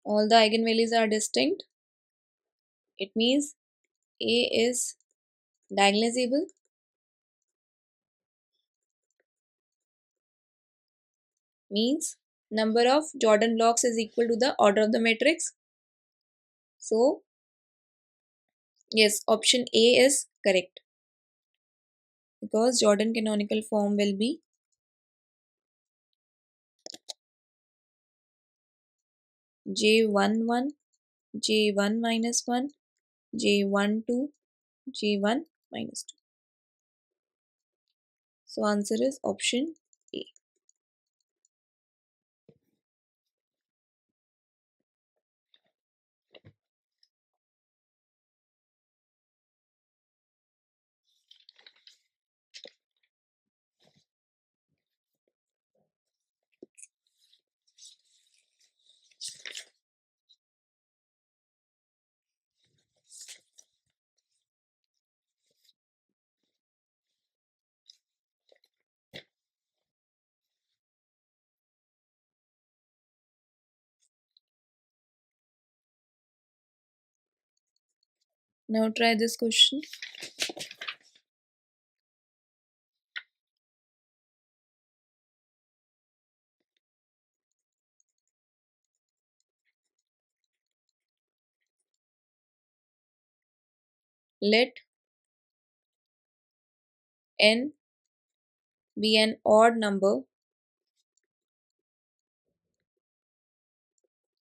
all the eigenvalues are distinct. It means A is diagonalizable. Means number of Jordan blocks is equal to the order of the matrix. So yes, option A is correct because Jordan canonical form will be J11, J1 minus 1, J12, J1 minus 2. So answer is option A. Now try this question. Let n be an odd number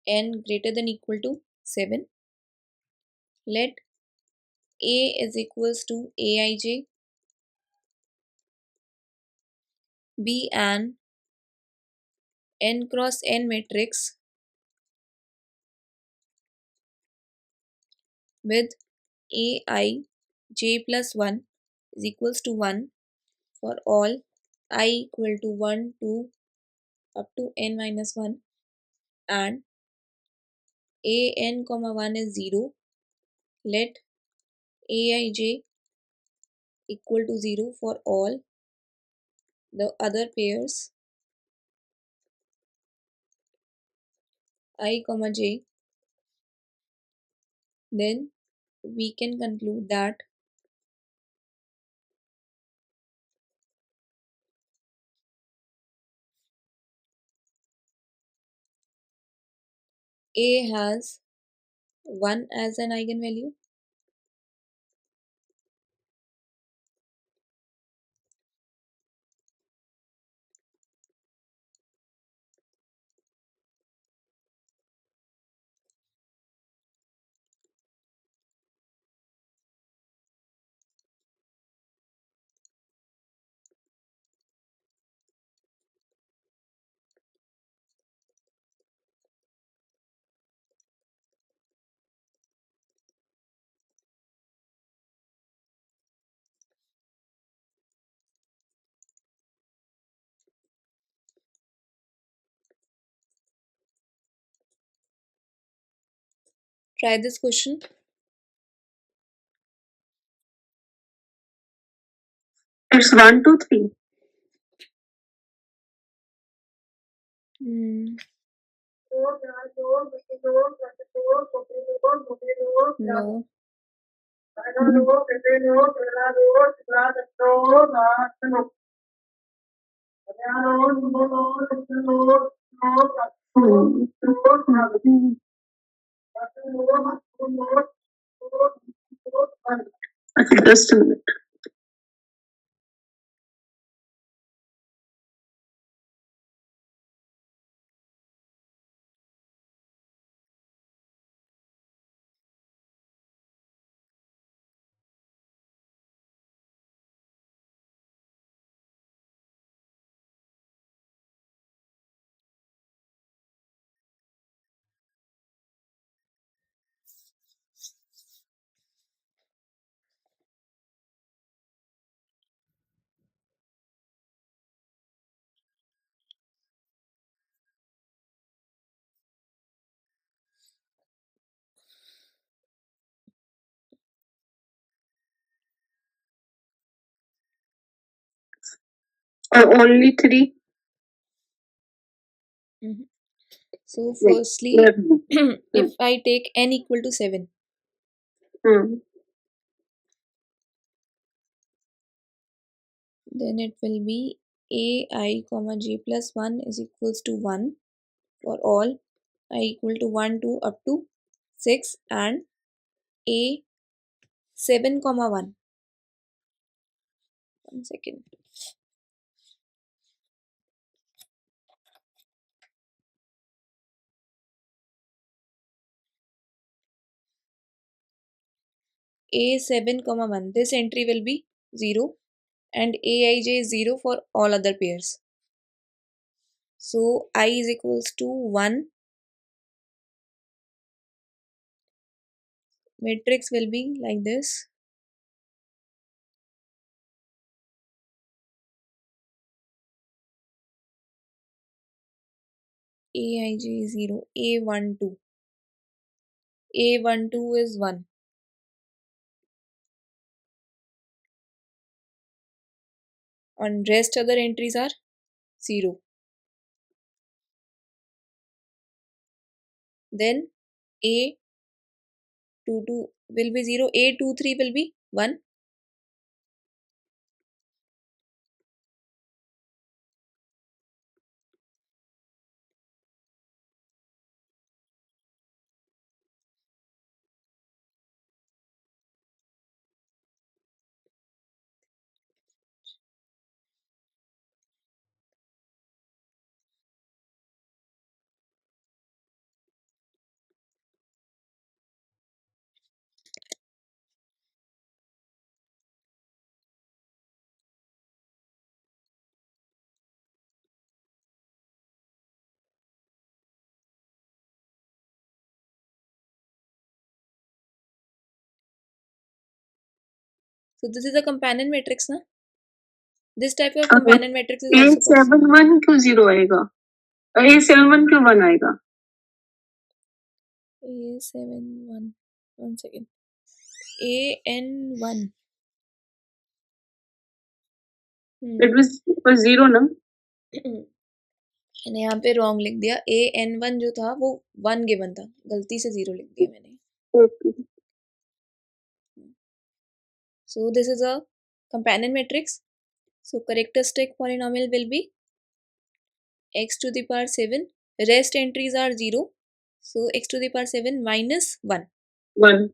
n greater than equal to 7. Let A is equals to Aij be an n cross n matrix with Aij plus 1 is equals to 1 for all I equal to 1 2 up to n minus 1 and an comma 1 is 0. Let Aij equal to 0 for all the other pairs I comma j. Then we can conclude that A has 1 as an eigenvalue. Try this question. It's 1 2 3. No. Okay, just a minute. Only 3. So Like, firstly, if I take n equal to 7, then it will be ai comma j plus 1 is equals to 1 for all I equal to 1 to up to 6 and a 7 comma 1. 1 second. A 7 comma 1. This entry will be 0 and aij is 0 for all other pairs. So I is equals to 1. Matrix will be like this. Aij is 0. A12. A12 is 1. And rest other entries are 0. Then A22 will be 0. A23 will be 1. So this is a companion matrix, na? This type of companion matrix is also possible. A71 क्यों 0 आएगा? A71 क्यों 1 आएगा? A71. 1 second. AN1. It was 0 ना? मैंने यहाँ पे wrong लिख दिया. AN1 जो था वो 1 गिवन था, गलती से 0 लिख दिया मैंने. So this is a companion matrix. So characteristic polynomial will be x to the power 7. Rest entries are 0. So x to the power 7 minus 1. 1.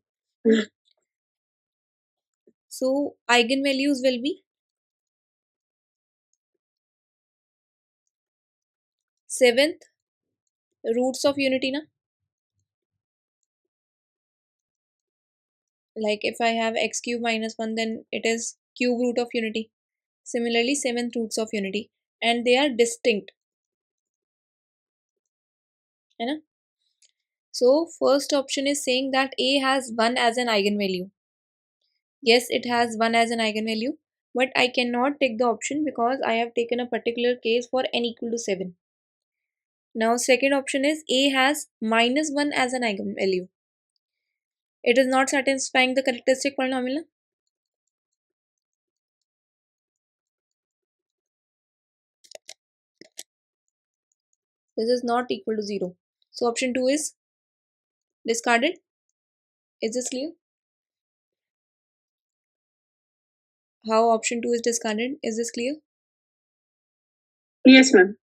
So eigenvalues will be 7th roots of unity, na? Like if I have x cube minus 1, then it is cube root of unity. Similarly, 7th roots of unity, and they are distinct. है ना? So first option is saying that A has 1 as an eigenvalue. Yes, it has 1 as an eigenvalue, but I cannot take the option because I have taken a particular case for n equal to 7. Now second option is A has minus 1 as an eigenvalue. It is not satisfying the characteristic polynomial. This is not equal to 0. So option 2 is discarded. Is this clear? How option 2 is discarded? Is this clear? Yes, ma'am.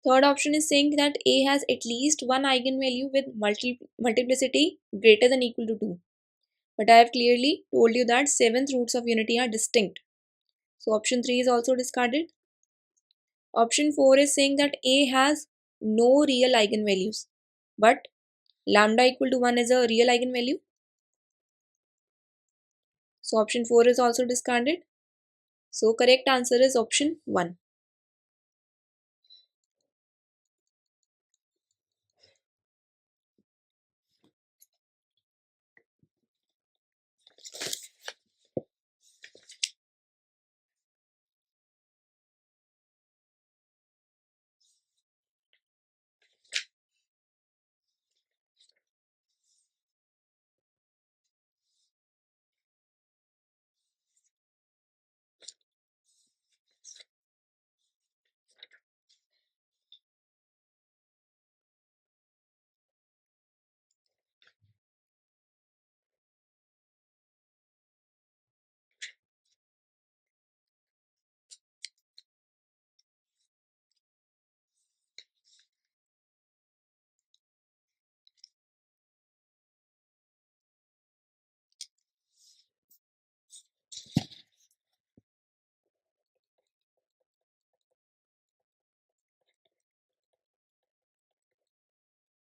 Third option is saying that A has at least one eigenvalue with multiplicity greater than equal to 2. But I have clearly told you that 7th roots of unity are distinct. So option 3 is also discarded. Option 4 is saying that A has no real eigenvalues. But lambda equal to 1 is a real eigenvalue. So option 4 is also discarded. So correct answer is option 1.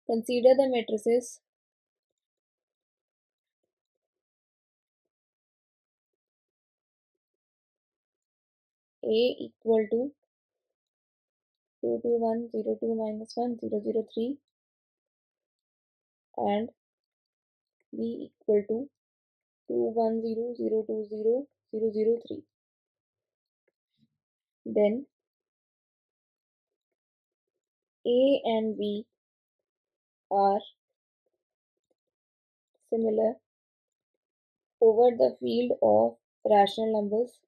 Consider the matrices A equal to 2 2 1 0 2 minus 1 0 0 3 and B equal to 2 1 0 0 2 0 0 0 3. Then A and B are similar over the field of rational numbers.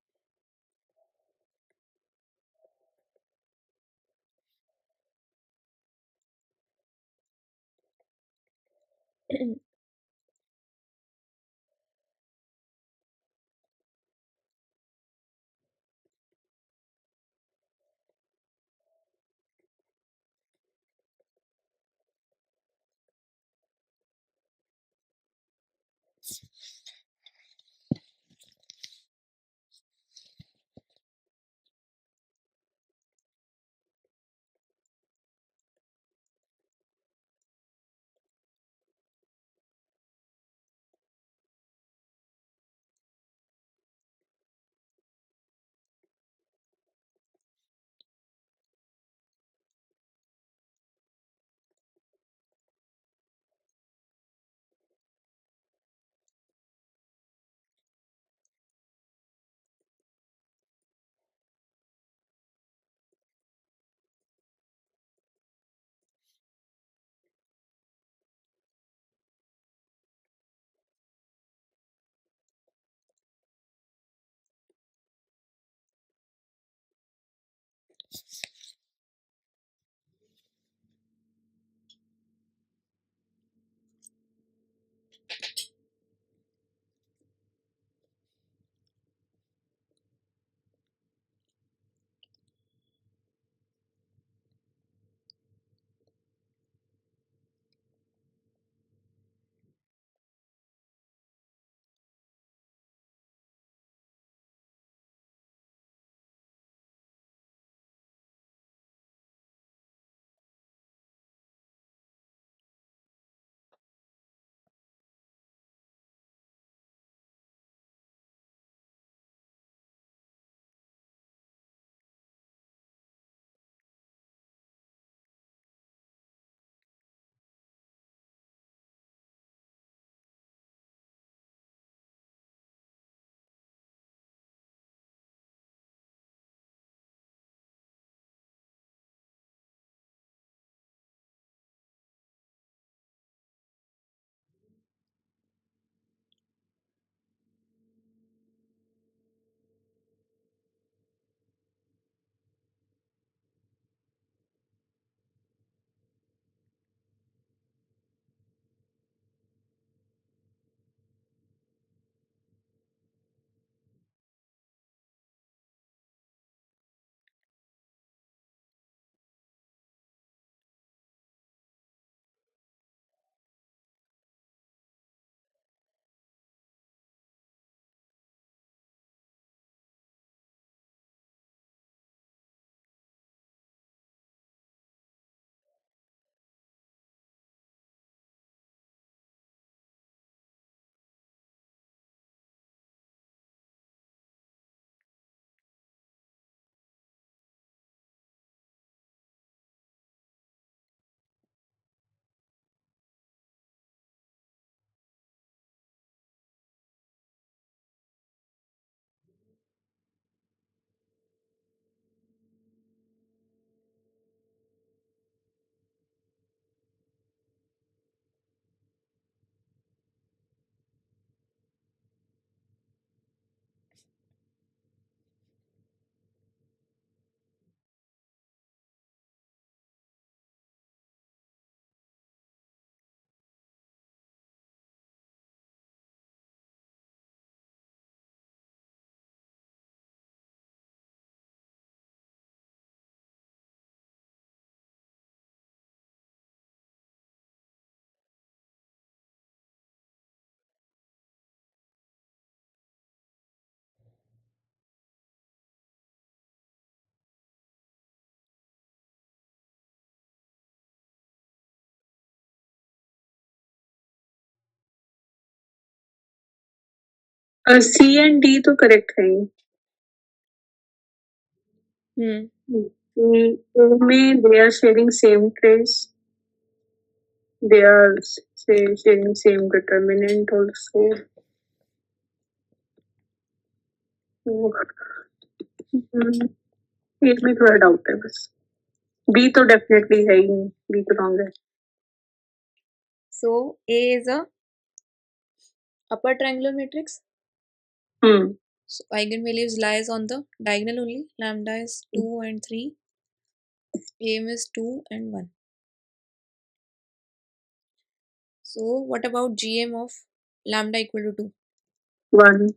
C and D तो correct है ही। में they are sharing same trace, they are sharing same determinant also. ये में थोड़ा doubt है बस। B तो definitely है ही नहीं, बी तो रॉन्ग है। So A is a upper triangular matrix. So eigenvalues lies on the diagonal only. Lambda is 2 and 3. AM is 2 and 1. So what about GM of lambda equal to 2? 1.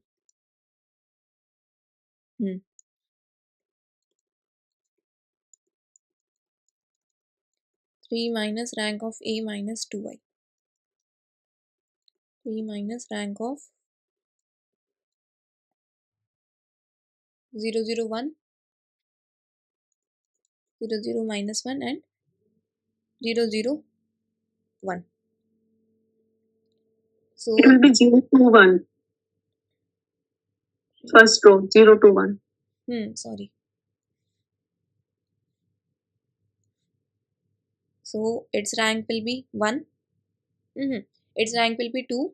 3 minus rank of A minus 2y. 3 minus rank of 0, 0, 1, 0, 0, minus 1 and 0, 0, 1. So it will be 0 to 1. First row 0 to 1. Sorry. So its rank will be 1. Its rank will be 2.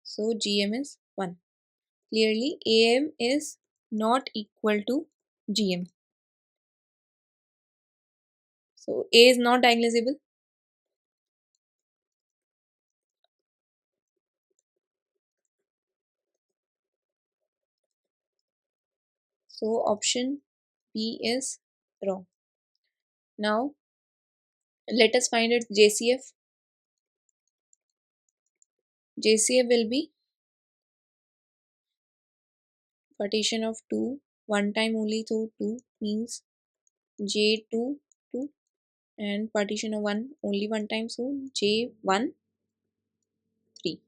So GM is 1. Clearly AM is not equal to GM. So A is not diagonalizable. So option B is wrong. Now let us find its JCF. JCF will be partition of 2 one time only, so 2 means J2 2, and partition of 1 only one time, so J1 3.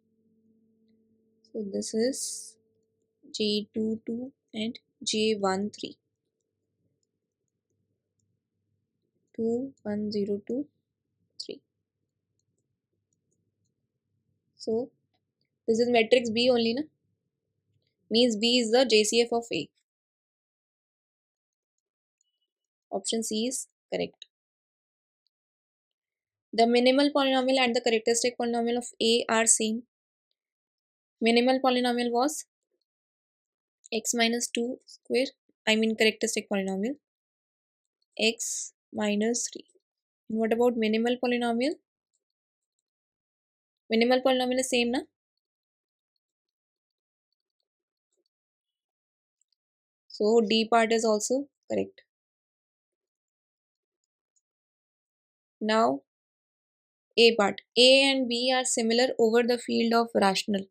So this is J2 2 and J1 3. 2 1 0 2 3. So this is matrix B only, na? Means B is the JCF of A. Option C is correct. The minimal polynomial and the characteristic polynomial of A are same. Minimal polynomial was x minus 2 square, I mean characteristic polynomial, x minus 3. And what about minimal polynomial? Minimal polynomial is same, na? So D part is also correct. Now A part. A and B are similar over the field of rational.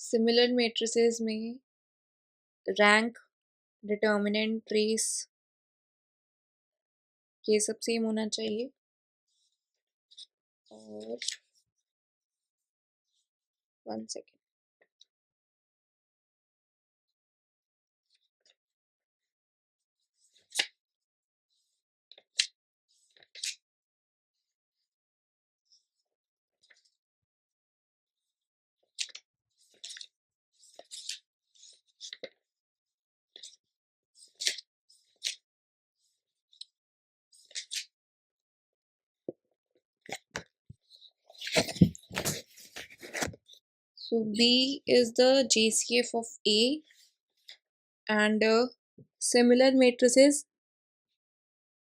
Similar matrices में rank, determinant, trace ये सब same होना चाहिए. और 1 second. So B is the JCF of A, and similar matrices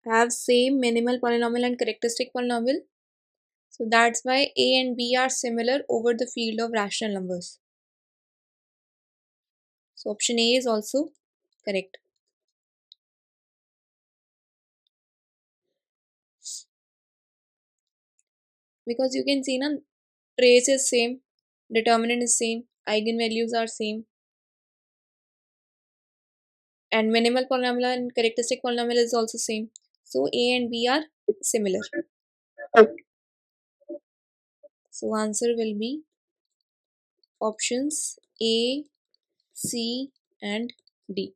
have same minimal polynomial and characteristic polynomial. So that's why A and B are similar over the field of rational numbers. So option A is also correct. Because you can see na, trace is same, determinant is same, eigenvalues are same, and minimal polynomial and characteristic polynomial is also same. So A and B are similar. Okay. So answer will be options A, C and D.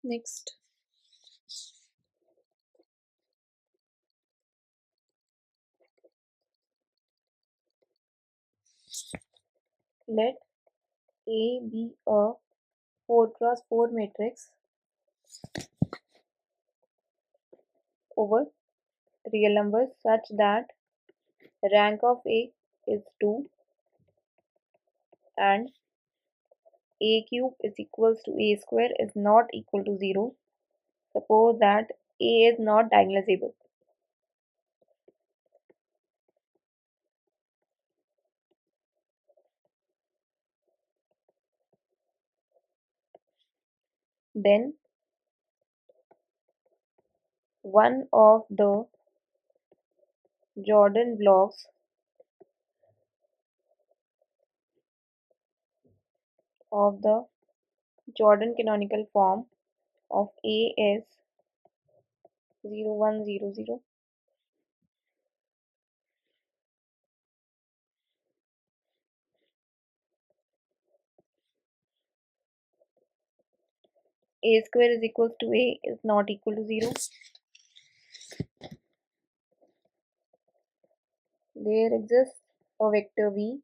Next, let A be a 4 cross 4 matrix over real numbers such that rank of A is 2 and A cube is equals to A square is not equal to 0. Suppose that A is not diagonalizable. Then one of the Jordan blocks of the Jordan canonical form of A is 0, 1, 0, 0. A square is equals to A is not equal to 0. There exists a vector V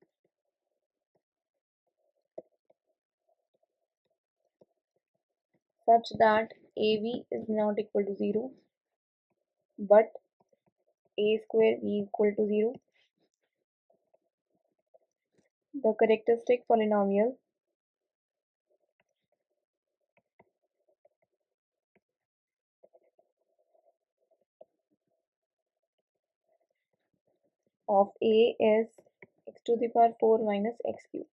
such that AV is not equal to 0 but A square V equal to 0. The characteristic polynomial of A is x to the power 4 minus x cube.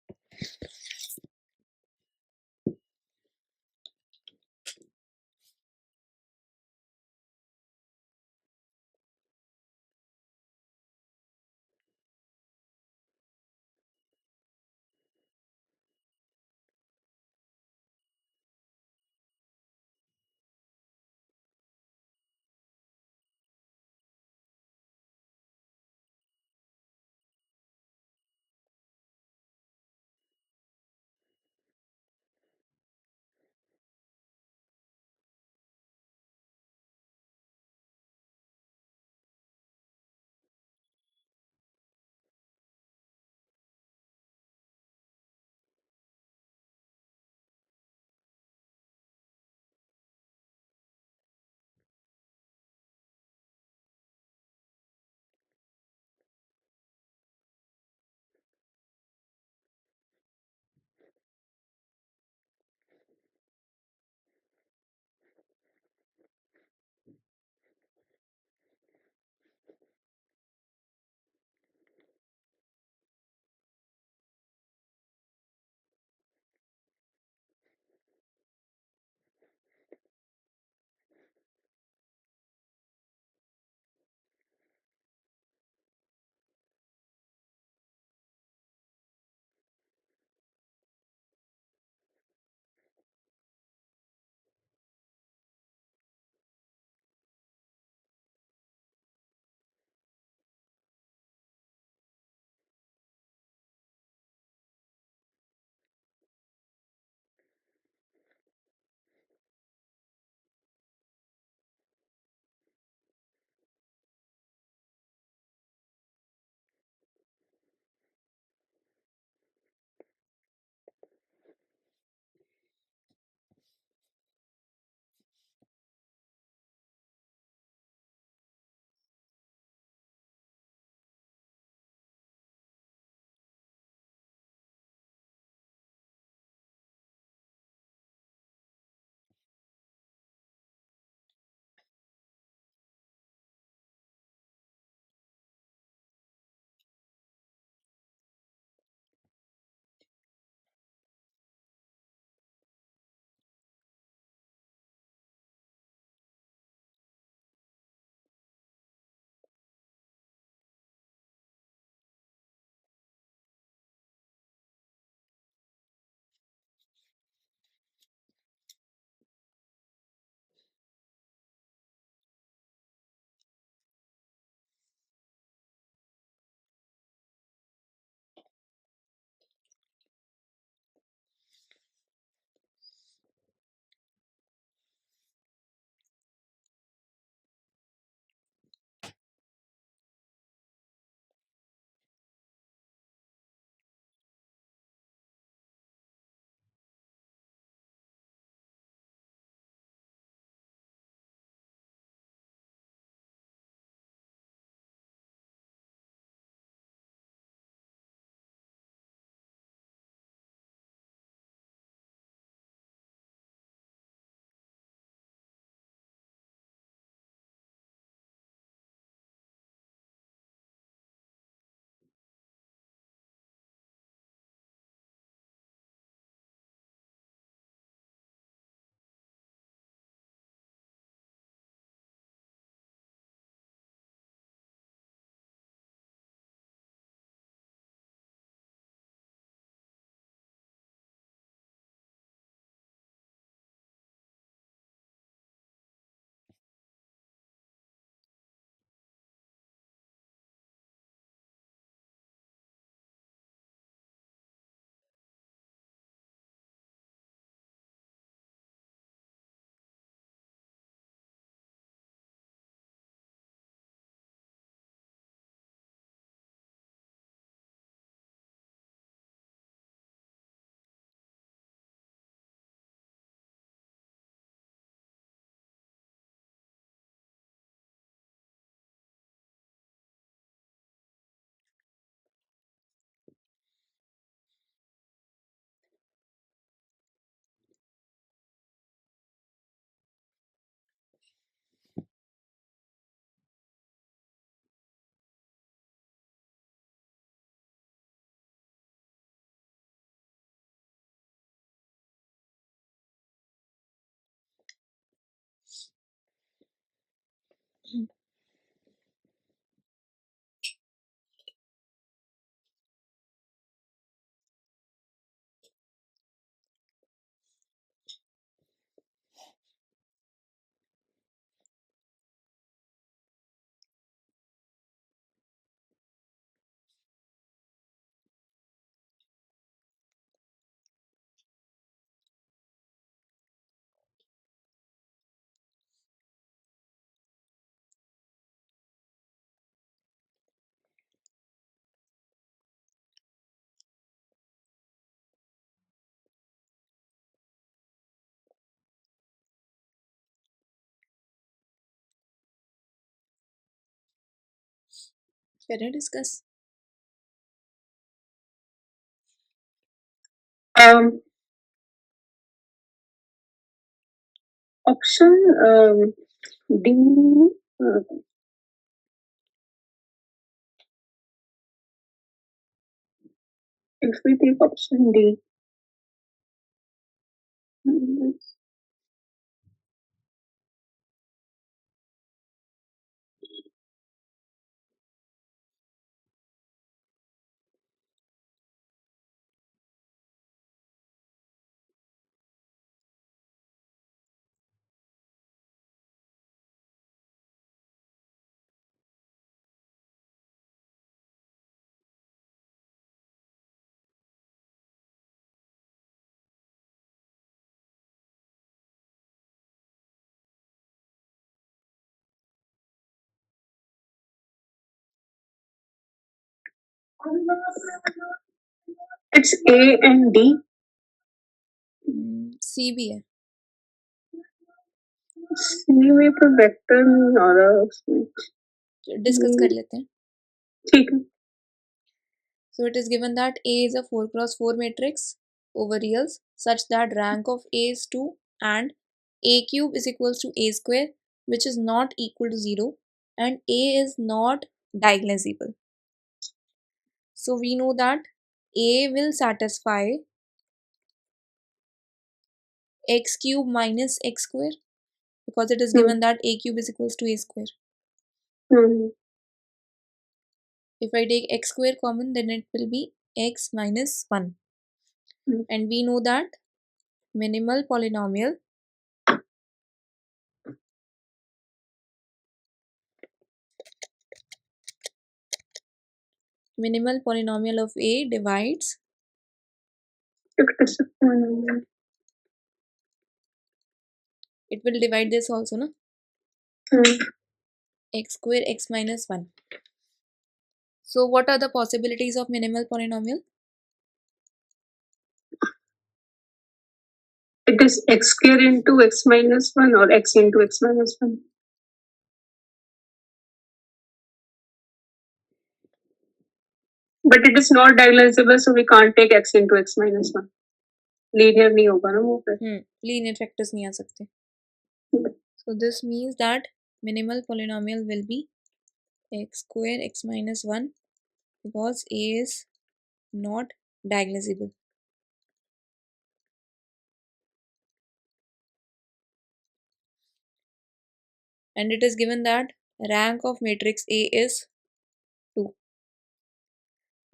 Can I discuss? Option D. Uh, if we take option D, mm, it's A and D. C भी है. C में तो vector नहीं आ रहा उसमें. Discuss कर लेते हैं. ठीक है. So it is given that A is a 4 cross 4 matrix over reals such that rank of A is 2 and A cube is equals to A square, which is not equal to 0, and A is not diagnosable. So we know that A will satisfy x cube minus x square because it is given that A cube is equals to A square. If I take x square common, then it will be x minus 1. And we know that minimal polynomial of A divides it will divide this also, no? X square x minus 1. So what are the possibilities of minimal polynomial? It is x square into x minus 1 or x into x minus 1. But it is not diagnosable, so we can't take x into x minus 1. Linear नहीं होगा ना वो फिर. Linear factors नहीं आ सकते. So this means that minimal polynomial will be x square x minus 1 because A is not diagnosable. And it is given that rank of matrix A is 2.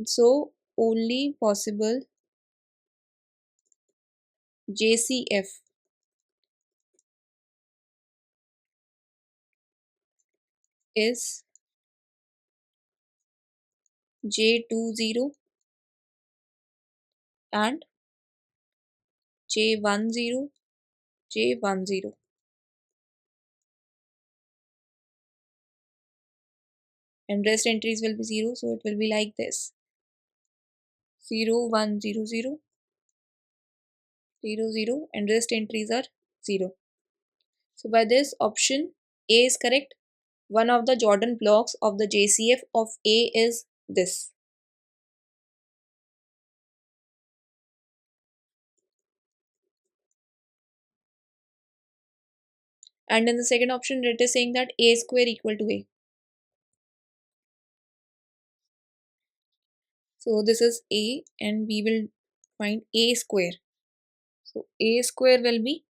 So only possible JCF is J20 and J10, J10. And rest entries will be 0, so it will be like this: 0, 1, 0, 0, 0, 0, and rest entries are 0. So by this option A is correct. One of the Jordan blocks of the JCF of A is this. And in the second option, it is saying that A square equal to A. So this is A and we will find A square. So A square will be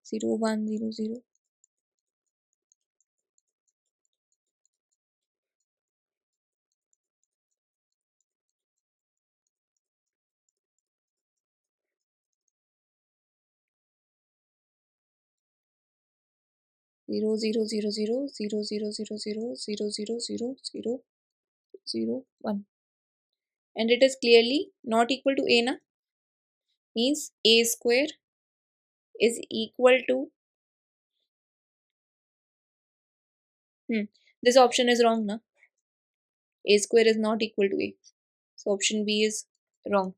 0, 1, 0, 0, 0 0 0 0 0 0 0 0 0 0 0 0 0 1, and it is clearly not equal to a na, means a square is equal to this option is wrong na, a square is not equal to a, so option B is wrong.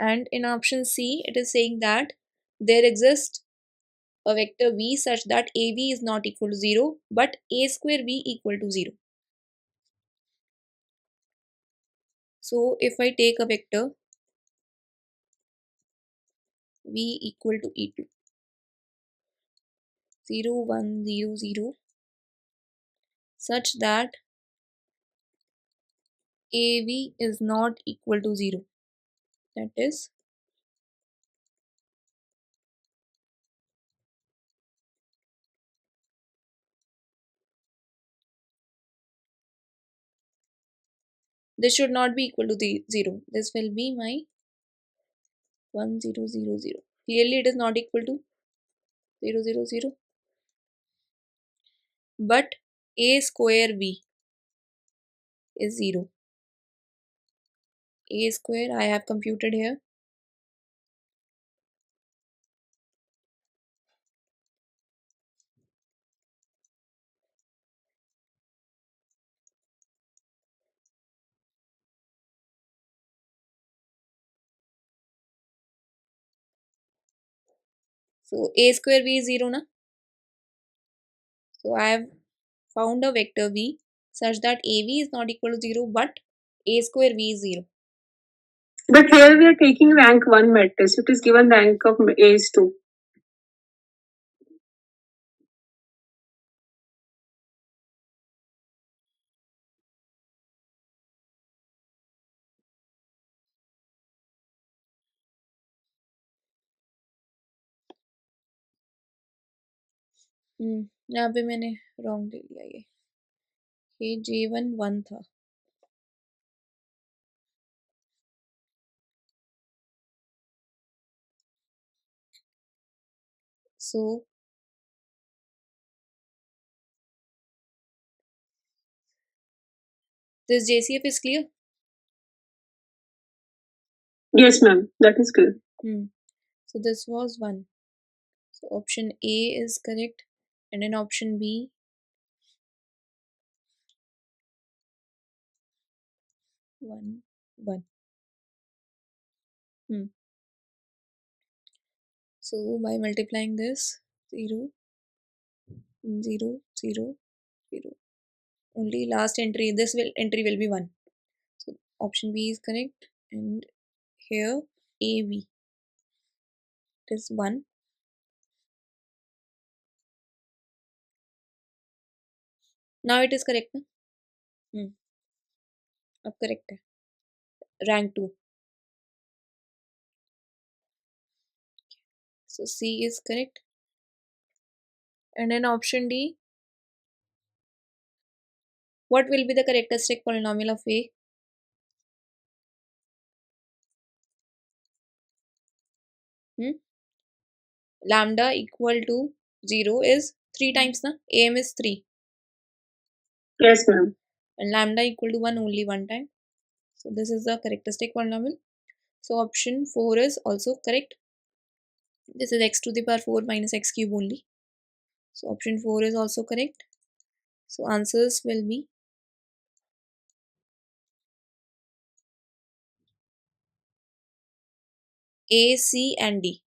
And in option C it is saying that there exists a vector v such that av is not equal to 0 but a square v equal to 0. So if I take a vector v equal to e2 0 1 0 0 such that av is not equal to 0, that is this should not be equal to the 0, this will be my 1 0 0 0. Clearly it is not equal to 0 0 0, but a square v is 0. A square I have computed here, so a square v is 0 na, so I have found a vector v such that av is not equal to 0 but a square v is 0. But here we are taking rank 1 matrix. It is given rank of A is 2. यहाँ पे मैंने wrong ले लिया, ये J1 1 था, so this JCF is clear. Yes, ma'am. That is clear. So this was 1. So option A is correct, and in option B 1 1. So by multiplying this 0 0 0 0, only last entry, this entry will be 1. So option B is correct, and here AV is 1. Now it is correct ना? अब correct है, rank 2. So C is correct, and in option D what will be the characteristic polynomial of A? Lambda equal to 0 is 3 times na, AM is 3. Yes, ma'am. And lambda equal to 1 only 1 time. So this is the characteristic polynomial. So option 4 is also correct. This is x to the power 4 minus x cube only. So option 4 is also correct. So answers will be A, C and D.